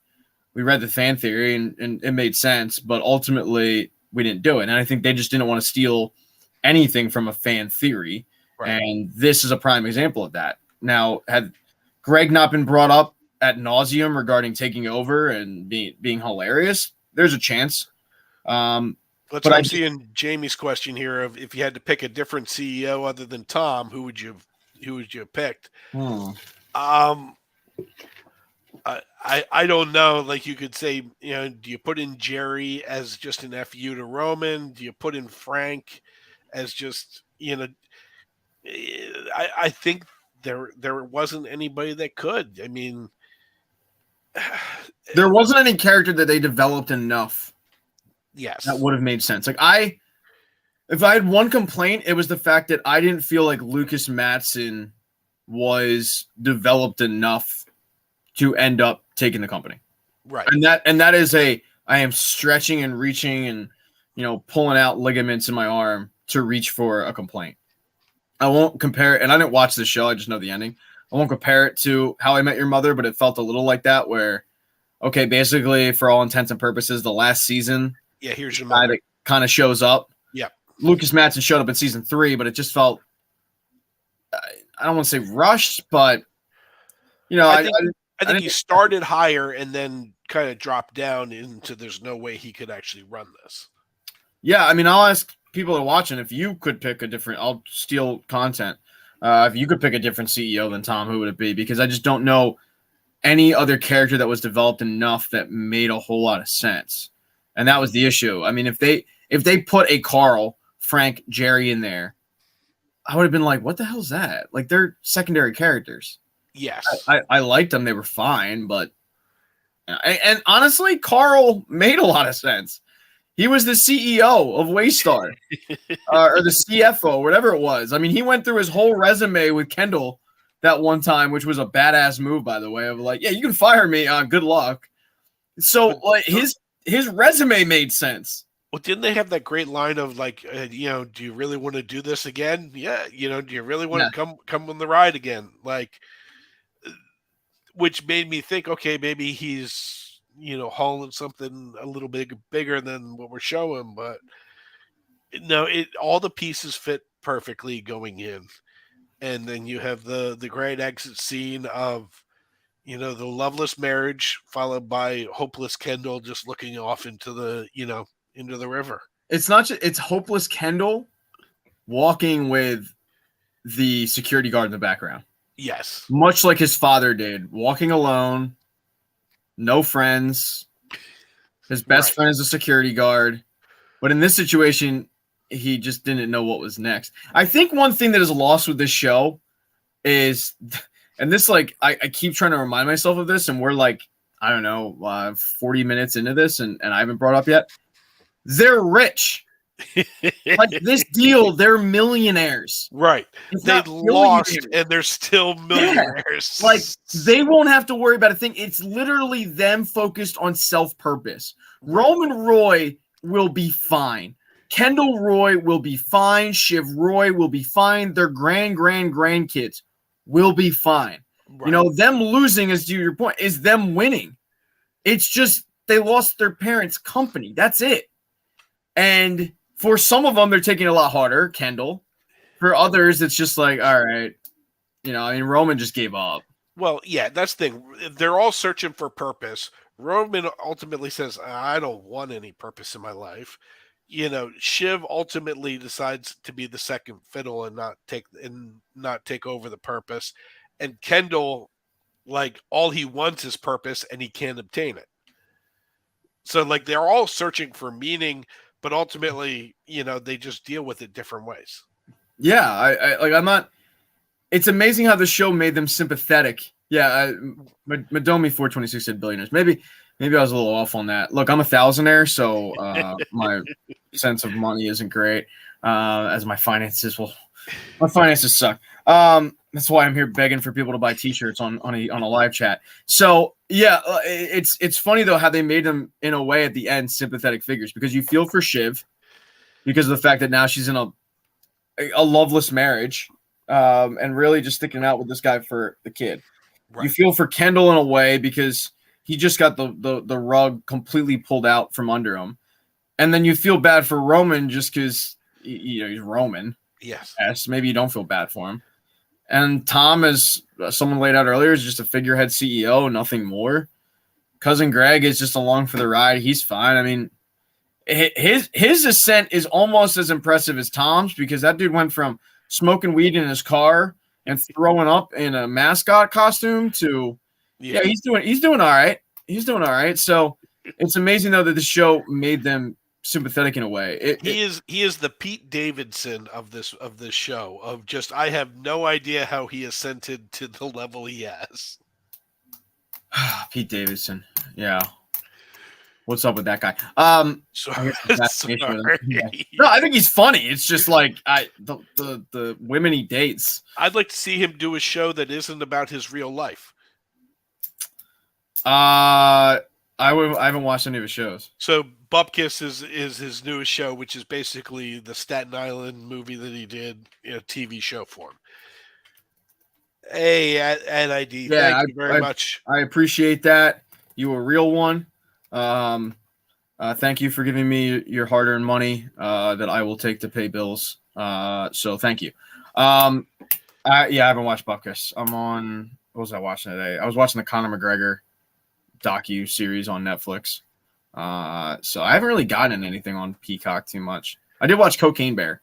We read the fan theory, and it made sense. But ultimately, we didn't do it. And I think they just didn't want to steal anything from a fan theory. Right. And this is a prime example of that. Now, had Greg not been brought up ad nauseum regarding taking over and being hilarious, there's a chance. I'm seeing Jamie's question here of if you had to pick a different CEO other than Tom, who would you have picked? I don't know. Like, you could say, do you put in Jerry as just an FU to Roman? Do you put in Frank as just, I think there wasn't anybody that could. I mean, there wasn't any character that they developed enough. Yes, that would have made sense. If I had one complaint, it was the fact that I didn't feel like Lucas Matson was developed enough to end up taking the company. Right. And that is I am stretching and reaching and, pulling out ligaments in my arm to reach for a complaint. I won't compare it, and I didn't watch the show, I just know the ending. I won't compare it to How I Met Your Mother, but it felt a little like that, where, okay, basically, for all intents and purposes, the last season, here's your guy that kind of shows up. Yeah. Lucas Matson showed up in season 3, but it just felt, I don't want to say rushed, but, I think he started higher and then kind of dropped down into there's no way he could actually run this. Yeah, I mean, I'll ask people that are watching, if you could pick a different, I'll steal content. If you could pick a different CEO than Tom, who would it be? Because I just don't know any other character that was developed enough that made a whole lot of sense. And that was the issue. I mean, if they put a Carl, Frank, Jerry in there, I would have been like, what the hell is that? Like, they're secondary characters. Yes. I liked them. They were fine. But and honestly, Carl made a lot of sense. He was the CEO of Waystar or the CFO, whatever it was. I mean, he went through his whole resume with Kendall that one time, which was a badass move, by the way, of like, yeah, you can fire me. Good luck. So like his resume made sense. Well, didn't they have that great line of like, do you really want to do this again? Yeah. Do you really want to come on the ride again? Like, which made me think, okay, maybe he's, hauling something a little bigger than what we're showing, but no, all the pieces fit perfectly going in. And then you have the great exit scene of, the loveless marriage followed by hopeless Kendall just looking off into the, into the river. It's not just, it's hopeless Kendall walking with the security guard in the background. Yes. Much like his father did, walking alone, no friends. His best friend is a security guard. But in this situation, he just didn't know what was next. I think one thing that is lost with this show is, and this, like, I keep trying to remind myself of this, and we're like, I don't know, 40 minutes into this, and I haven't brought up yet. They're rich. Like, this deal, they're millionaires. Right. They lost and they're still millionaires. Yeah. Like, they won't have to worry about a thing. It's literally them focused on self-purpose. Roman Roy will be fine. Kendall Roy will be fine. Shiv Roy will be fine. Their grandkids will be fine. Right. Them losing, as to your point, is them winning. It's just they lost their parents' company. That's it. And for some of them, they're taking it a lot harder, Kendall. For others, it's just like, all right, I mean, Roman just gave up. Well, yeah, that's the thing. They're all searching for purpose. Roman ultimately says, I don't want any purpose in my life. Shiv ultimately decides to be the second fiddle and not take over the purpose. And Kendall, like, all he wants is purpose and he can't obtain it. So like they're all searching for meaning, but ultimately, they just deal with it different ways. Yeah, I'm not. It's amazing how the show made them sympathetic. Yeah, Madomi 426 said billionaires. Maybe I was a little off on that. Look, I'm a thousandaire, so my sense of money isn't great. As my finances suck. That's why I'm here begging for people to buy T-shirts on a live chat. So yeah, it's funny though how they made them in a way at the end sympathetic figures, because you feel for Shiv because of the fact that now she's in a loveless marriage, and really just sticking out with this guy for the kid. Right. You feel for Kendall in a way because he just got the rug completely pulled out from under him, and then you feel bad for Roman just because he's Roman. Yes, maybe you don't feel bad for him. And Tom, as someone laid out earlier, is just a figurehead CEO, nothing more. Cousin Greg is just along for the ride. He's fine. I mean, his ascent is almost as impressive as Tom's, because that dude went from smoking weed in his car and throwing up in a mascot costume to he's doing all right. He's doing all right. So it's amazing though that the show made them sympathetic in a way. He is the Pete Davidson of this show, of just, I have no idea how he ascended to the level he has. Pete Davidson. Yeah. What's up with that guy? Sorry. No, I think he's funny. It's just like the women he dates. I'd like to see him do a show that isn't about his real life. I haven't watched any of his shows. So Bupkis is his newest show, which is basically the Staten Island movie that he did in a TV show for him. Hey, Ed ID, thank you very much. I appreciate that. You a real one. Thank you for giving me your hard-earned money that I will take to pay bills. So thank you. I haven't watched Bupkis. What was I watching today? I was watching the Conor McGregor docu series on Netflix. So I haven't really gotten anything on Peacock too much. I did watch Cocaine Bear.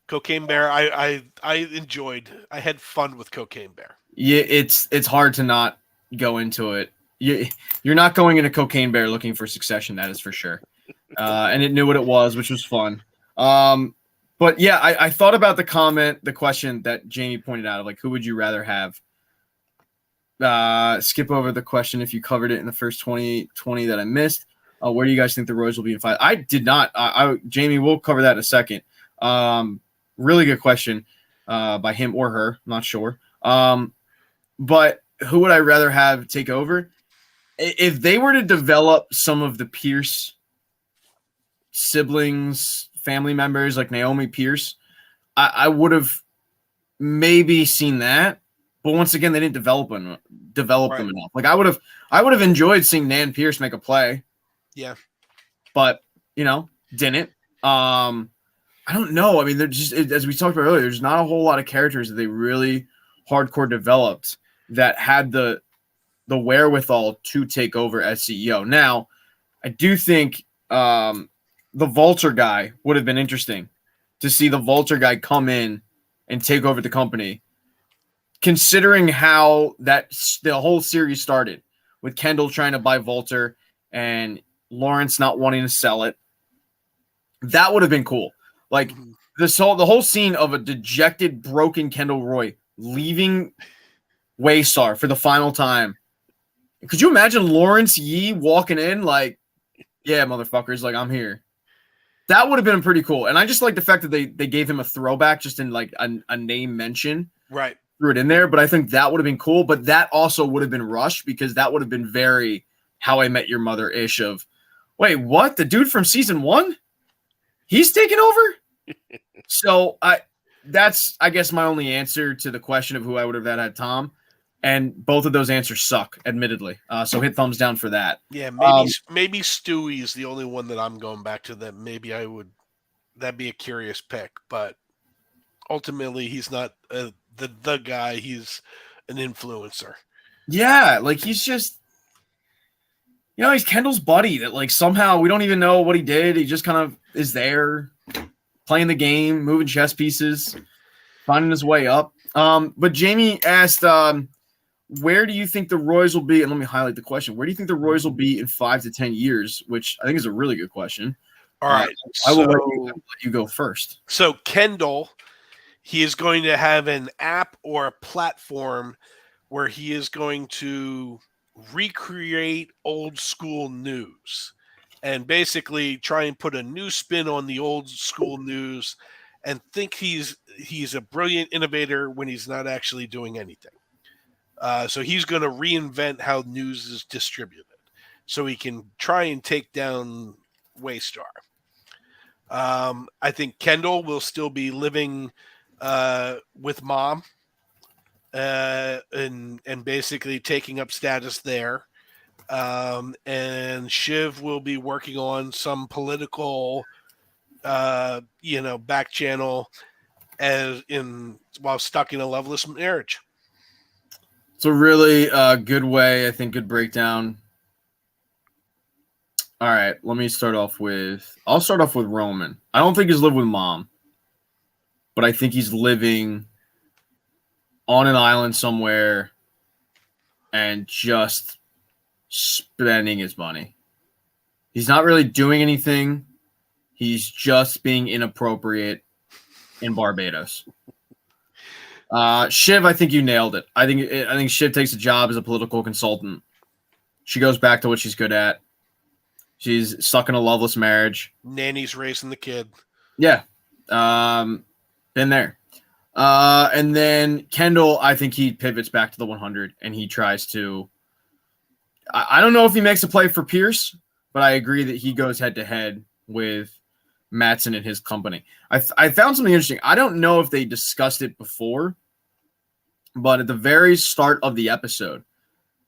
Cocaine Bear, I enjoyed. I had fun with Cocaine Bear. Yeah, it's hard to not go into it. You're not going into Cocaine Bear looking for Succession, that is for sure. And it knew what it was, which was fun. But yeah, I thought about the question that Jamie pointed out, of like, who would you rather have? Skip over the question if you covered it in the first 20 that I missed. Where do you guys think the Royals will be in 5? I did not. Jamie, we'll cover that in a second. Really good question by him or her. I'm not sure. But who would I rather have take over? If they were to develop some of the Pierce siblings, family members, like Naomi Pierce, I would have maybe seen that. But once again, they didn't develop them enough. Like I would have enjoyed seeing Nan Pierce make a play. Yeah. But, didn't. I don't know. I mean, they're just, as we talked about earlier, there's not a whole lot of characters that they really hardcore developed that had the wherewithal to take over as CEO. Now, I do think the Vulture guy would have been interesting to see the Vulture guy come in and take over the company, considering how the whole series started with Kendall trying to buy Vulture and Lawrence not wanting to sell it. That would have been cool. Like the whole scene of a dejected, broken Kendall Roy leaving Waystar for the final time. Could you imagine Lawrence Yee walking in like, yeah, motherfuckers, like, I'm here. That would have been pretty cool. And I just like the fact that they gave him a throwback just in like a name mention. Right. Threw it in there. But I think that would have been cool. But that also would have been rushed, because that would have been very How I Met Your Mother-ish of, wait, what? The dude from season 1? He's taking over? So that's, I guess, my only answer to the question of who I would have had Tom. And both of those answers suck, admittedly. So hit thumbs down for that. Yeah, maybe Stewie is the only one that I'm going back to that maybe that'd be a curious pick. But ultimately, he's not the the guy. He's an influencer. Yeah, like he's just, he's Kendall's buddy that like somehow we don't even know what he did. He just kind of is there playing the game, moving chess pieces, finding his way up. But Jamie asked, where do you think the Royals will be? And let me highlight the question. Where do you think the Royals will be in 5 to 10 years? Which I think is a really good question. All right. I will let you go first. So Kendall, he is going to have an app or a platform where he is going to recreate old school news and basically try and put a new spin on the old school news and think he's a brilliant innovator when he's not actually doing anything. So he's going to reinvent how news is distributed so he can try and take down Waystar. I think Kendall will still be living with mom and basically taking up status there. And Shiv will be working on some political, back channel while stuck in a loveless marriage. It's a really good way, I think, good breakdown. All right, I'll start off with Roman. I don't think he's lived with mom, but I think he's living on an island somewhere and just spending his money. He's not really doing anything. He's just being inappropriate in Barbados. Shiv, I think you nailed it. I think Shiv takes a job as a political consultant. She goes back to what she's good at. She's stuck in a loveless marriage. Nanny's raising the kid. Yeah. Been there. And then Kendall, I think he pivots back to the 100 and he tries to. I don't know if he makes a play for Pierce, but I agree that he goes head to head with Matsson and his company. I found something interesting. I don't know if they discussed it before, but at the very start of the episode,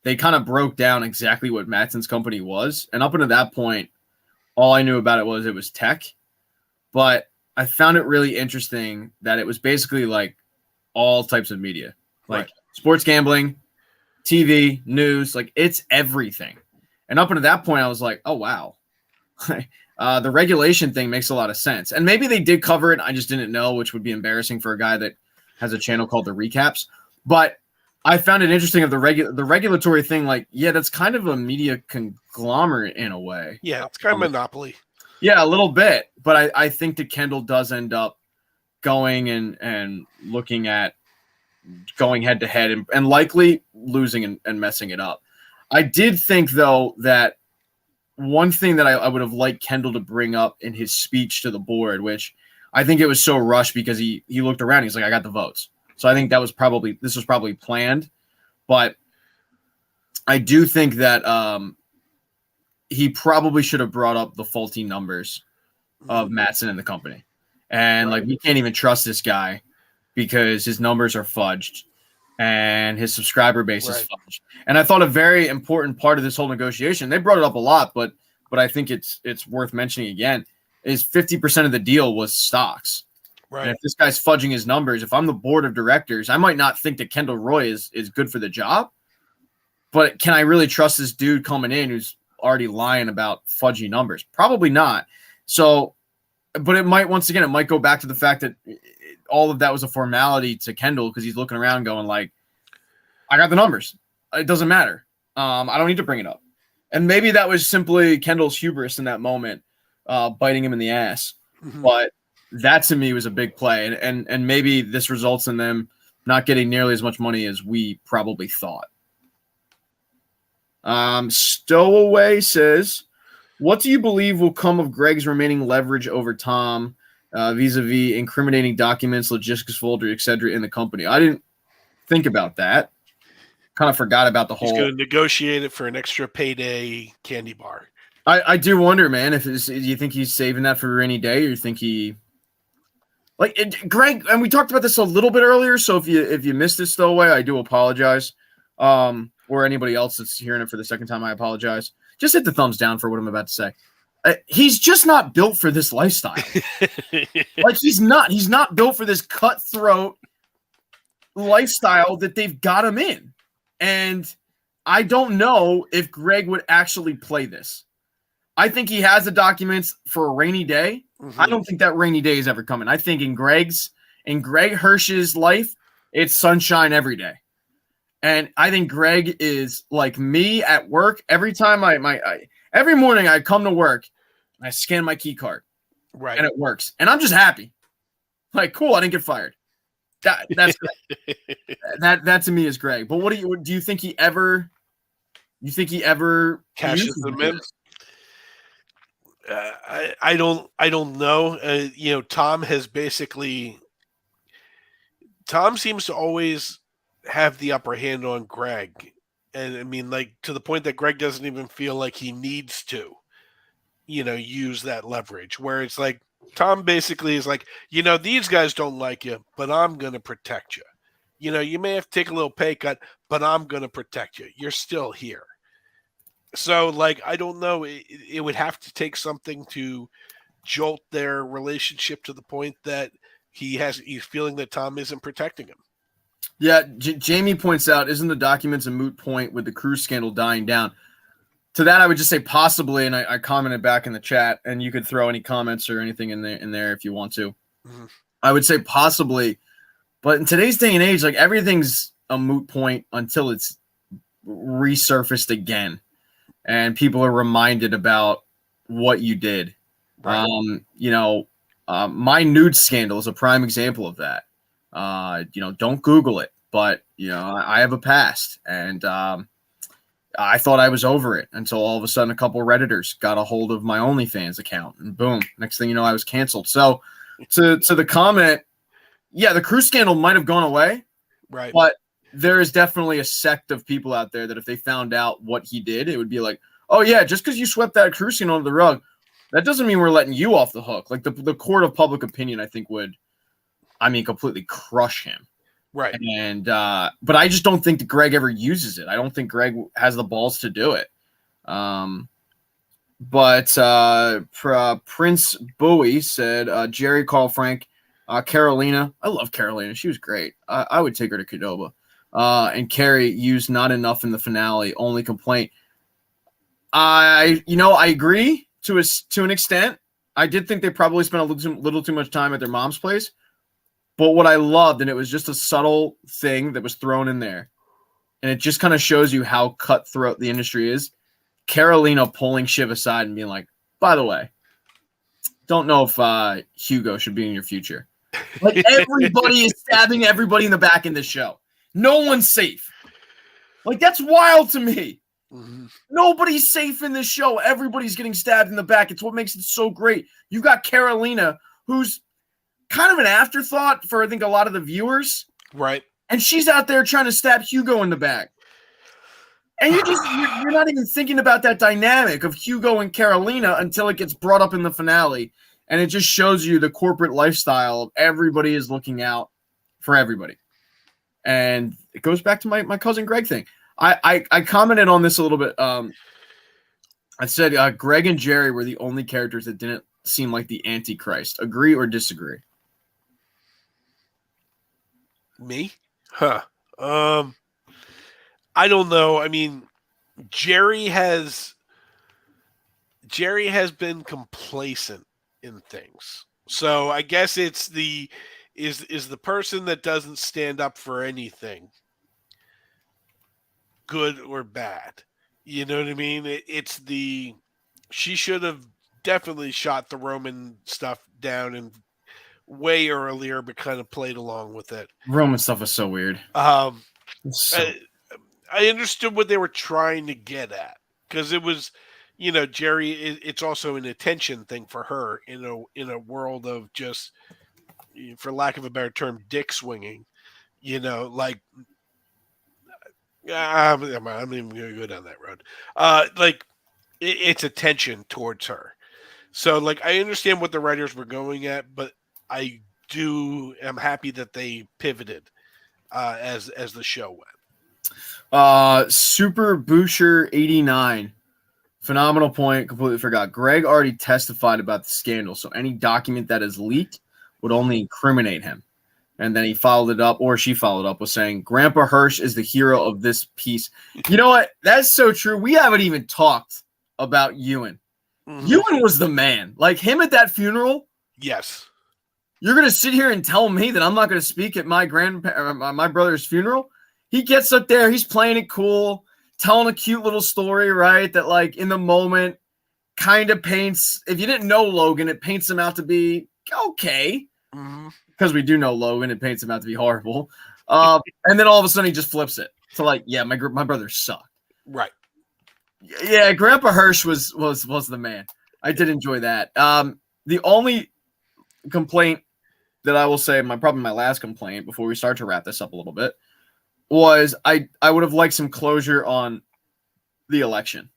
they kind of broke down exactly what Matsson's company was. And up until that point, all I knew about it was tech. But I found it really interesting that it was basically like all types of media, like sports gambling, TV, news, like it's everything. And up until that point, I was like, oh, wow. The regulation thing makes a lot of sense. And maybe they did cover it. I just didn't know, which would be embarrassing for a guy that has a channel called The Recaps. But I found it interesting of the regulatory thing. Like, yeah, that's kind of a media conglomerate in a way. Yeah, it's kind of monopoly. Yeah, a little bit. But I think that Kendall does end up going and looking at going head to head and likely losing and messing it up. I did think, though, that one thing that I would have liked Kendall to bring up in his speech to the board, which I think it was so rushed because he looked around. He's like, I got the votes. So I think this was probably planned. But I do think that he probably should have brought up the faulty numbers of Matsson and the company. And like, we can't even trust this guy because his numbers are fudged and his subscriber base is fudged. And I thought a very important part of this whole negotiation, they brought it up a lot, but I think it's worth mentioning again, is 50% of the deal was stocks. Right. And if this guy's fudging his numbers, if I'm the board of directors, I might not think that Kendall Roy is good for the job, but can I really trust this dude coming in who's already lying about fudgy numbers? Probably not. So, but it might go back to the fact that all of that was a formality to Kendall because he's looking around going like, I got the numbers. It doesn't matter. I don't need to bring it up. And maybe that was simply Kendall's hubris in that moment, biting him in the ass. Mm-hmm. But that to me was a big play. And maybe this results in them not getting nearly as much money as we probably thought. Stowaway says, what do you believe will come of Greg's remaining leverage over Tom vis-a-vis incriminating documents, logistics folder, etc. in the company? I didn't think about that. Kind of forgot about the whole. He's going to negotiate it for an extra payday candy bar. I do wonder, man, do you think he's saving that for a rainy day, or you think he Greg? And we talked about this a little bit earlier. So if you missed this Stowaway, I do apologize. Or anybody else that's hearing it for the second time, I apologize. Just hit the thumbs down for what I'm about to say. He's just not built for this lifestyle. Like he's not built for this cutthroat lifestyle that they've got him in. And I don't know if Greg would actually play this. I think he has the documents for a rainy day. Mm-hmm. I don't think that rainy day is ever coming. I think in Greg Hirsch's life, it's sunshine every day. And I think Greg is like me at work. Every time every morning I come to work, I scan my key card. Right. And it works. And I'm just happy. Like, cool, I didn't get fired. That's that to me is Greg. But do you think he ever cashes them in? I don't know. Tom seems to always have the upper hand on Greg. And I mean, like, to the point that Greg doesn't even feel like he needs to, use that leverage, where it's like, Tom basically is like, these guys don't like you, but I'm going to protect you. You may have to take a little pay cut, but I'm going to protect you. You're still here. So, like, I don't know. It would have to take something to jolt their relationship to the point that he's feeling that Tom isn't protecting him. Yeah, Jamie points out, isn't the documents a moot point with the Cruz scandal dying down? To that, I would just say possibly, and I commented back in the chat, and you could throw any comments or anything in there if you want to. Mm-hmm. I would say possibly, but in today's day and age, like, everything's a moot point until it's resurfaced again, and people are reminded about what you did. Right. My nude scandal is a prime example of that. Don't Google it, but I have a past, and I thought I was over it until all of a sudden a couple of Redditors got a hold of my OnlyFans account, and boom, next thing you know, I was canceled. So to the comment, yeah, the Cruz scandal might have gone away, right? But there is definitely a sect of people out there that if they found out what he did, it would be like, oh yeah, just because you swept that Cruz scandal under the rug, that doesn't mean we're letting you off the hook. Like the court of public opinion, I think would, completely crush him. Right. And but I just don't think that Greg ever uses it. I don't think Greg has the balls to do it. But Prince Bowie said, Jerry, Carl Frank, Carolina. I love Carolina. She was great. I would take her to Qdoba. And Carrie used not enough in the finale. Only complaint. I agree to an extent. I did think they probably spent a little too much time at their mom's place. But what I loved, and it was just a subtle thing that was thrown in there, and it just kind of shows you how cutthroat the industry is, Carolina pulling Shiv aside and being like, by the way, don't know if Hugo should be in your future. Like, everybody is stabbing everybody in the back in this show. No one's safe. Like, that's wild to me. Mm-hmm. Nobody's safe in this show. Everybody's getting stabbed in the back. It's what makes it so great. You got Carolina, who's kind of an afterthought for, I think, a lot of the viewers. Right. And she's out there trying to stab Hugo in the back. And you're not even thinking about that dynamic of Hugo and Carolina until it gets brought up in the finale. And it just shows you the corporate lifestyle of everybody is looking out for everybody. And it goes back to my cousin Greg thing. I commented on this a little bit. I said Greg and Jerry were the only characters that didn't seem like the Antichrist. Agree or disagree? Me? Huh. I don't know. I mean, Jerry has been complacent in things. So I guess it's the person that doesn't stand up for anything, good or bad. You know what I mean? She should have definitely shot the Roman stuff down and way earlier, but kind of played along with it. Roman stuff is so weird. I understood what they were trying to get at, because it was, Jerry. It's also an attention thing for her in a world of just, for lack of a better term, dick swinging. Like, I'm not even going to go down that road. It's attention towards her. So, like, I understand what the writers were going at, but I am happy that they pivoted as the show went. Super Boucher 89, phenomenal point. Completely forgot. Greg already testified about the scandal, so any document that is leaked would only incriminate him. And then he followed it up, or she followed up with saying, Grandpa Hirsch is the hero of this piece. You know what? That's so true. We haven't even talked about Ewan. Mhm. Ewan was the man. Like him at that funeral. Yes. You're going to sit here and tell me that I'm not going to speak at my brother's funeral? He gets up there. He's playing it cool, telling a cute little story, right? That like in the moment kind of paints, if you didn't know Logan, it paints him out to be okay. Mhm. Because we do know Logan, it paints him out to be horrible. And then all of a sudden he just flips it to like, yeah, my brother sucked. Right. Yeah, Grandpa Hirsch was the man. I did enjoy that. The only complaint that I will say, probably my last complaint before we start to wrap this up a little bit, was I would have liked some closure on the election.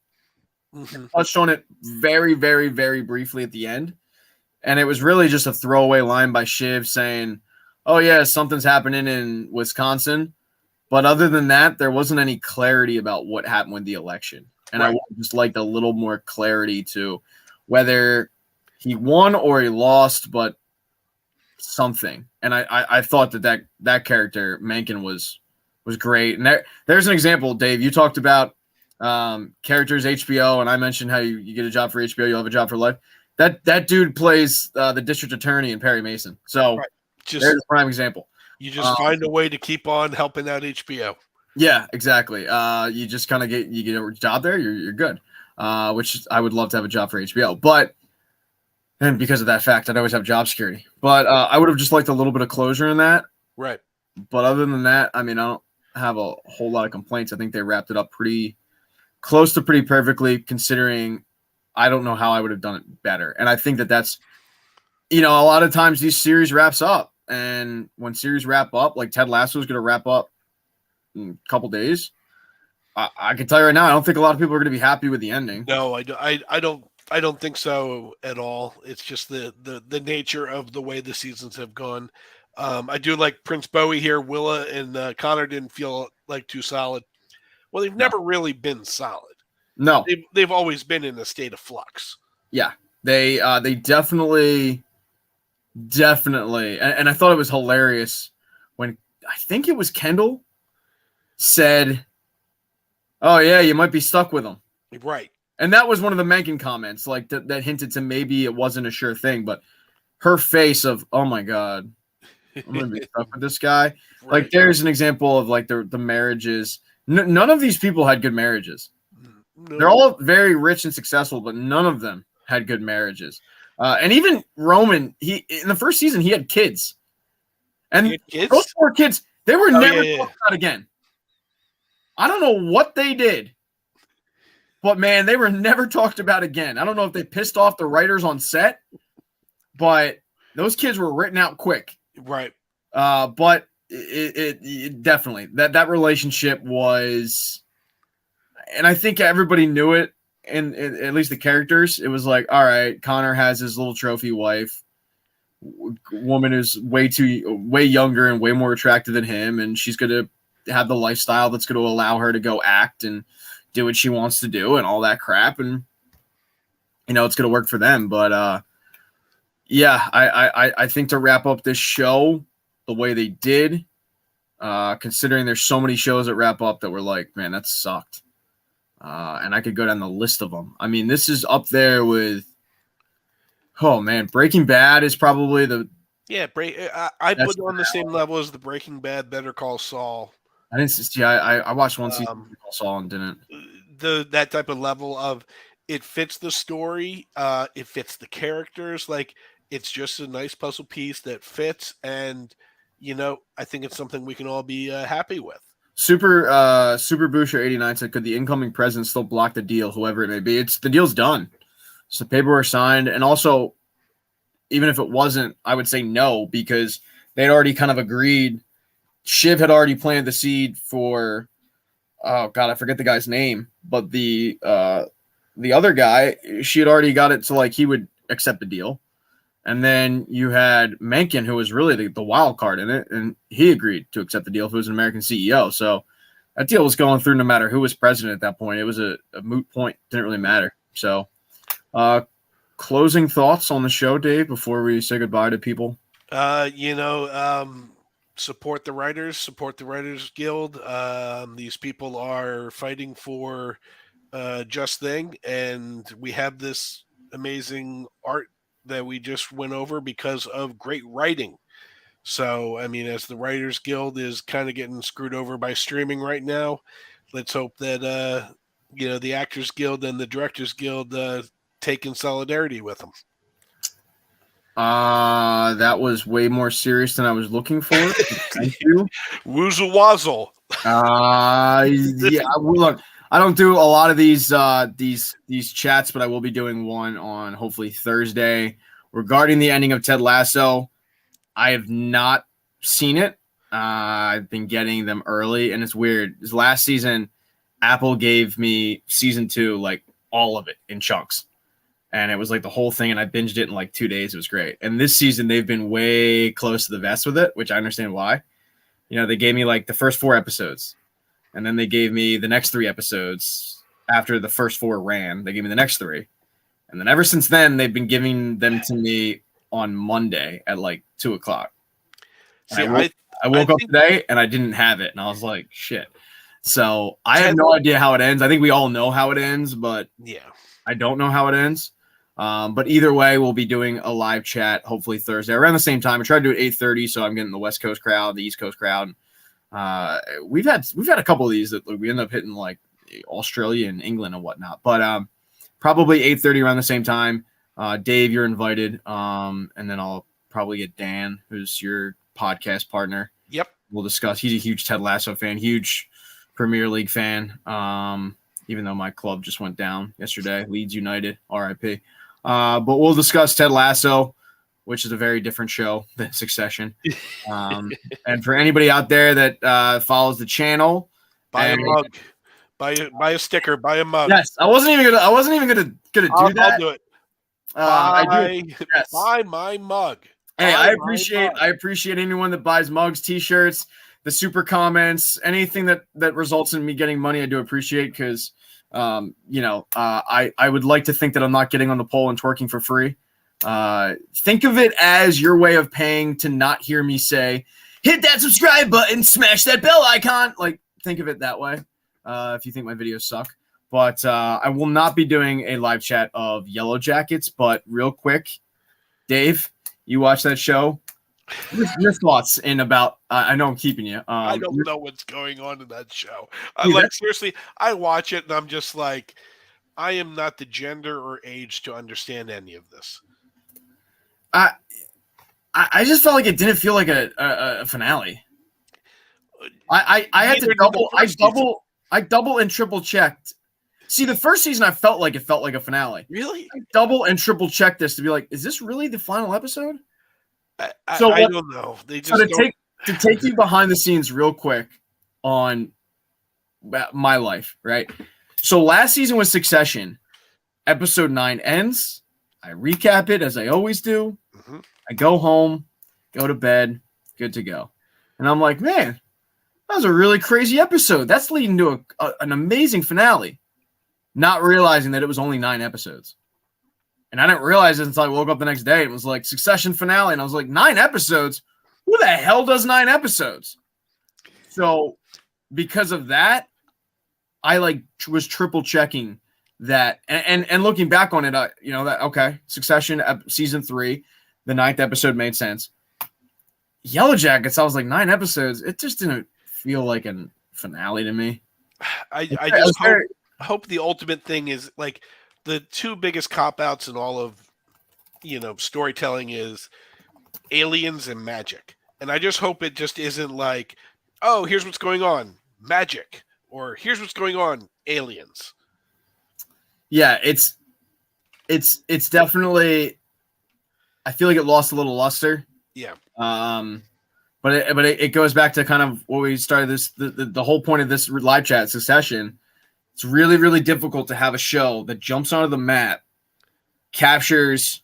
Mhm. Touched on it very, very, very briefly at the end. And it was really just a throwaway line by Shiv saying, oh, yeah, something's happening in Wisconsin. But other than that, there wasn't any clarity about what happened with the election. And I would just liked a little more clarity to whether he won or he lost, but something. And I thought that character, Mencken, was great. And there's an example, Dave. You talked about characters HBO, and I mentioned how you get a job for HBO, you'll have a job for life. That dude plays the district attorney in Perry Mason. So there's a prime example. You just find a way to keep on helping out HBO. Yeah, exactly. You just kind of get a job there, you're good. Which I would love to have a job for HBO. But and because of that fact, I'd always have job security. But I would have just liked a little bit of closure in that. Right. But other than that, I mean, I don't have a whole lot of complaints. I think they wrapped it up pretty close to pretty perfectly, considering I don't know how I would have done it better. And I think that's, a lot of times these series wraps up. And when series wrap up, like Ted Lasso is going to wrap up in a couple days, I can tell you right now, I don't think a lot of people are going to be happy with the ending. No, I don't think so at all. It's just the nature of the way the seasons have gone. I do like Prince Bowie here. Willa and Connor didn't feel like too solid. Well, they've never really been solid. No, they've always been in a state of flux. Yeah, they definitely, and I thought it was hilarious when I think it was Kendall said, "Oh yeah, you might be stuck with them." Right. And that was one of the Mencken comments, like that hinted to maybe it wasn't a sure thing, but her face of, "Oh my god, I'm gonna be stuck with this guy." Right. Like there's an example of like the marriages. None of these people had good marriages. No. They're all very rich and successful, but none of them had good marriages. And even Roman, in the first season, he had kids. And those 4 kids, they were never talked about again. I don't know what they did, but man, they were never talked about again. I don't know if they pissed off the writers on set, but those kids were written out quick. Right. But it definitely, that relationship was, and I think everybody knew it, and at least the characters. It was like, all right, Connor has his little trophy wife. Woman is way younger and way more attractive than him, and she's going to have the lifestyle that's going to allow her to go act and do what she wants to do and all that crap, and it's going to work for them. But yeah, I think to wrap up this show the way they did, considering there's so many shows that wrap up that were like, man, that sucked. And I could go down the list of them. I mean, this is up there with, oh man, Breaking Bad is probably the. Yeah, I put it on the same level as the Breaking Bad, Better Call Saul. I didn't see. I watched one season of Better Call Saul and didn't. That type of level of it fits the story, it fits the characters. Like it's just a nice puzzle piece that fits, and I think it's something we can all be happy with. Super Boucher 89 said, could the incoming president still block the deal, whoever it may be? The deal's done. So the paperwork signed. And also, even if it wasn't, I would say no, because they'd already kind of agreed. Shiv had already planted the seed for, oh God, I forget the guy's name, but the other guy, she had already got it so like he would accept the deal. And then you had Mencken, who was really the wild card in it, and he agreed to accept the deal if it was an American CEO. So that deal was going through no matter who was president at that point. It was a moot point. Didn't really matter. So closing thoughts on the show, Dave, before we say goodbye to people? support the Writers Guild. These people are fighting for just thing, and we have this amazing art that we just went over because of great writing. So, I mean, as the Writers Guild is kind of getting screwed over by streaming right now, let's hope that the Actors Guild and the Directors Guild take in solidarity with them. That was way more serious than I was looking for. Thank you. Woozle wazzle. Yeah. Look, I don't do a lot of these chats, but I will be doing one on hopefully Thursday regarding the ending of Ted Lasso. I have not seen it. I've been getting them early, and it's weird. This last season, Apple gave me season 2, like all of it in chunks. And it was like the whole thing, and I binged it in like 2 days. It was great. And this season, they've been way close to the vest with it, which I understand why. You know, they gave me like the first 4 episodes, and then they gave me the next 3 episodes after the first 4 ran. They gave me the next 3. And then ever since then, they've been giving them to me on Monday at like 2:00. See, I woke up today, and I didn't have it, and I was like, shit. So I have no idea how it ends. I think we all know how it ends, but yeah, I don't know how it ends. But either way, we'll be doing a live chat hopefully Thursday around the same time. I tried to do it 8:30, so I'm getting the West Coast crowd, the East Coast crowd. We've had a couple of these that we end up hitting like Australia and England and whatnot. But probably 8:30 around the same time. Dave, you're invited. And then I'll probably get Dan, who's your podcast partner. Yep. We'll discuss. He's a huge Ted Lasso fan, huge Premier League fan. Even though my club just went down yesterday, Leeds United, RIP. But we'll discuss Ted Lasso, which is a very different show than Succession. And for anybody out there that follows the channel, buy a mug, buy a sticker, buy a mug. Yes, I wasn't even gonna do that. I'll do it. I do. Yes. Buy my mug. Hey, I appreciate anyone that buys mugs, t-shirts, the super comments, anything that results in me getting money. I do appreciate because, I would like to think that I'm not getting on the pole and twerking for free. Think of it as your way of paying to not hear me say, hit that subscribe button, smash that bell icon. Like, think of it that way. If you think my videos suck. But I will not be doing a live chat of Yellow Jackets. But real quick, Dave, you watch that show? Your thoughts in about? I know I'm keeping you. I don't know what's going on in that show. Seriously, I watch it and I'm just like, I am not the gender or age to understand any of this. I just felt like it didn't feel like a finale. I had to double. I double and triple checked. See, the first season I felt like a finale. Really? I double and triple checked this to be like, is this really the final episode? I don't know. They just to take you behind the scenes real quick on my life, right? So last season was Succession. Episode 9 ends. I recap it as I always do. Mm-hmm. I go home, go to bed, good to go. And I'm like, man, that was a really crazy episode. That's leading to an amazing finale. Not realizing that it was only 9 episodes. And I didn't realize it until I woke up the next day. It was like Succession finale. And I was like, 9 episodes? Who the hell does 9 episodes? So because of that, I was triple checking that. And looking back on it, Succession season 3, the 9th episode made sense. Yellow Jackets, I was like 9 episodes. It just didn't feel like a finale to me. I hope the ultimate thing is like the 2 biggest cop-outs in all of storytelling is aliens and magic. And I just hope it just isn't like, oh, here's what's going on, magic, or here's what's going on, aliens. Yeah, it's definitely, I feel like it lost a little luster. Yeah. But it goes back to kind of what we started the whole point of this live chat Succession. It's really, really difficult to have a show that jumps onto the map, captures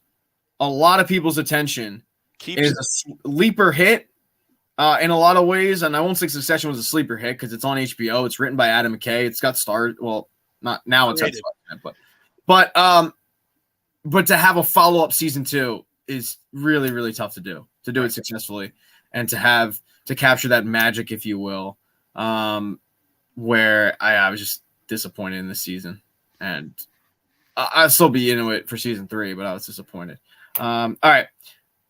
a lot of people's attention, is a sleeper hit in a lot of ways. And I won't say Succession was a sleeper hit because it's on HBO. It's written by Adam McKay. It's got stars. Well, not now. It's but to have a follow-up season 2 is really, really tough to do it successfully, and to have to capture that magic, if you will. Where I was just disappointed in this season, and I'll still be into it for season 3, but I was disappointed. All right,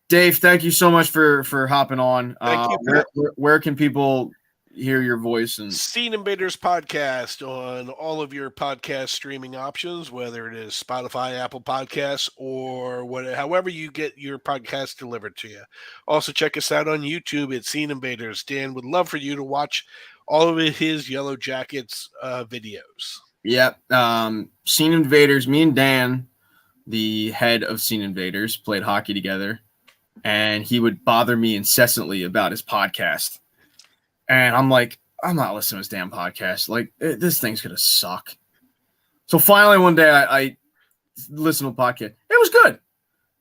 Dave, thank you so much for hopping on. Thank you. Where can people hear your voice? And Scene Invaders podcast on all of your podcast streaming options, whether it is Spotify, Apple Podcasts, or however you get your podcast delivered to you. Also, check us out on YouTube at Scene Invaders. Dan would love for you to watch all of his Yellow Jackets videos. Yep. Scene Invaders, me and Dan, the head of Scene Invaders, played hockey together, and he would bother me incessantly about his podcast. And I'm like, I'm not listening to his damn podcast. Like, this thing's going to suck. So finally one day I listened to a podcast. It was good.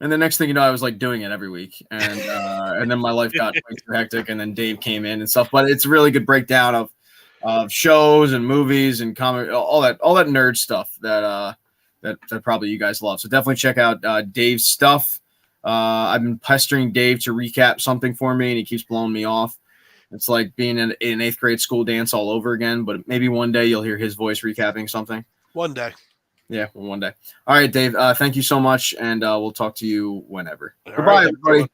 And the next thing you know, I was like doing it every week. And then my life got way too hectic, and then Dave came in and stuff. But it's a really good breakdown of shows and movies and comic, all that nerd stuff that probably you guys love. So definitely check out Dave's stuff. I've been pestering Dave to recap something for me, and he keeps blowing me off. It's like being in an 8th grade school dance all over again, but maybe one day you'll hear his voice recapping something. One day. Yeah, one day. All right, Dave, thank you so much, and we'll talk to you whenever. All Goodbye, right, everybody.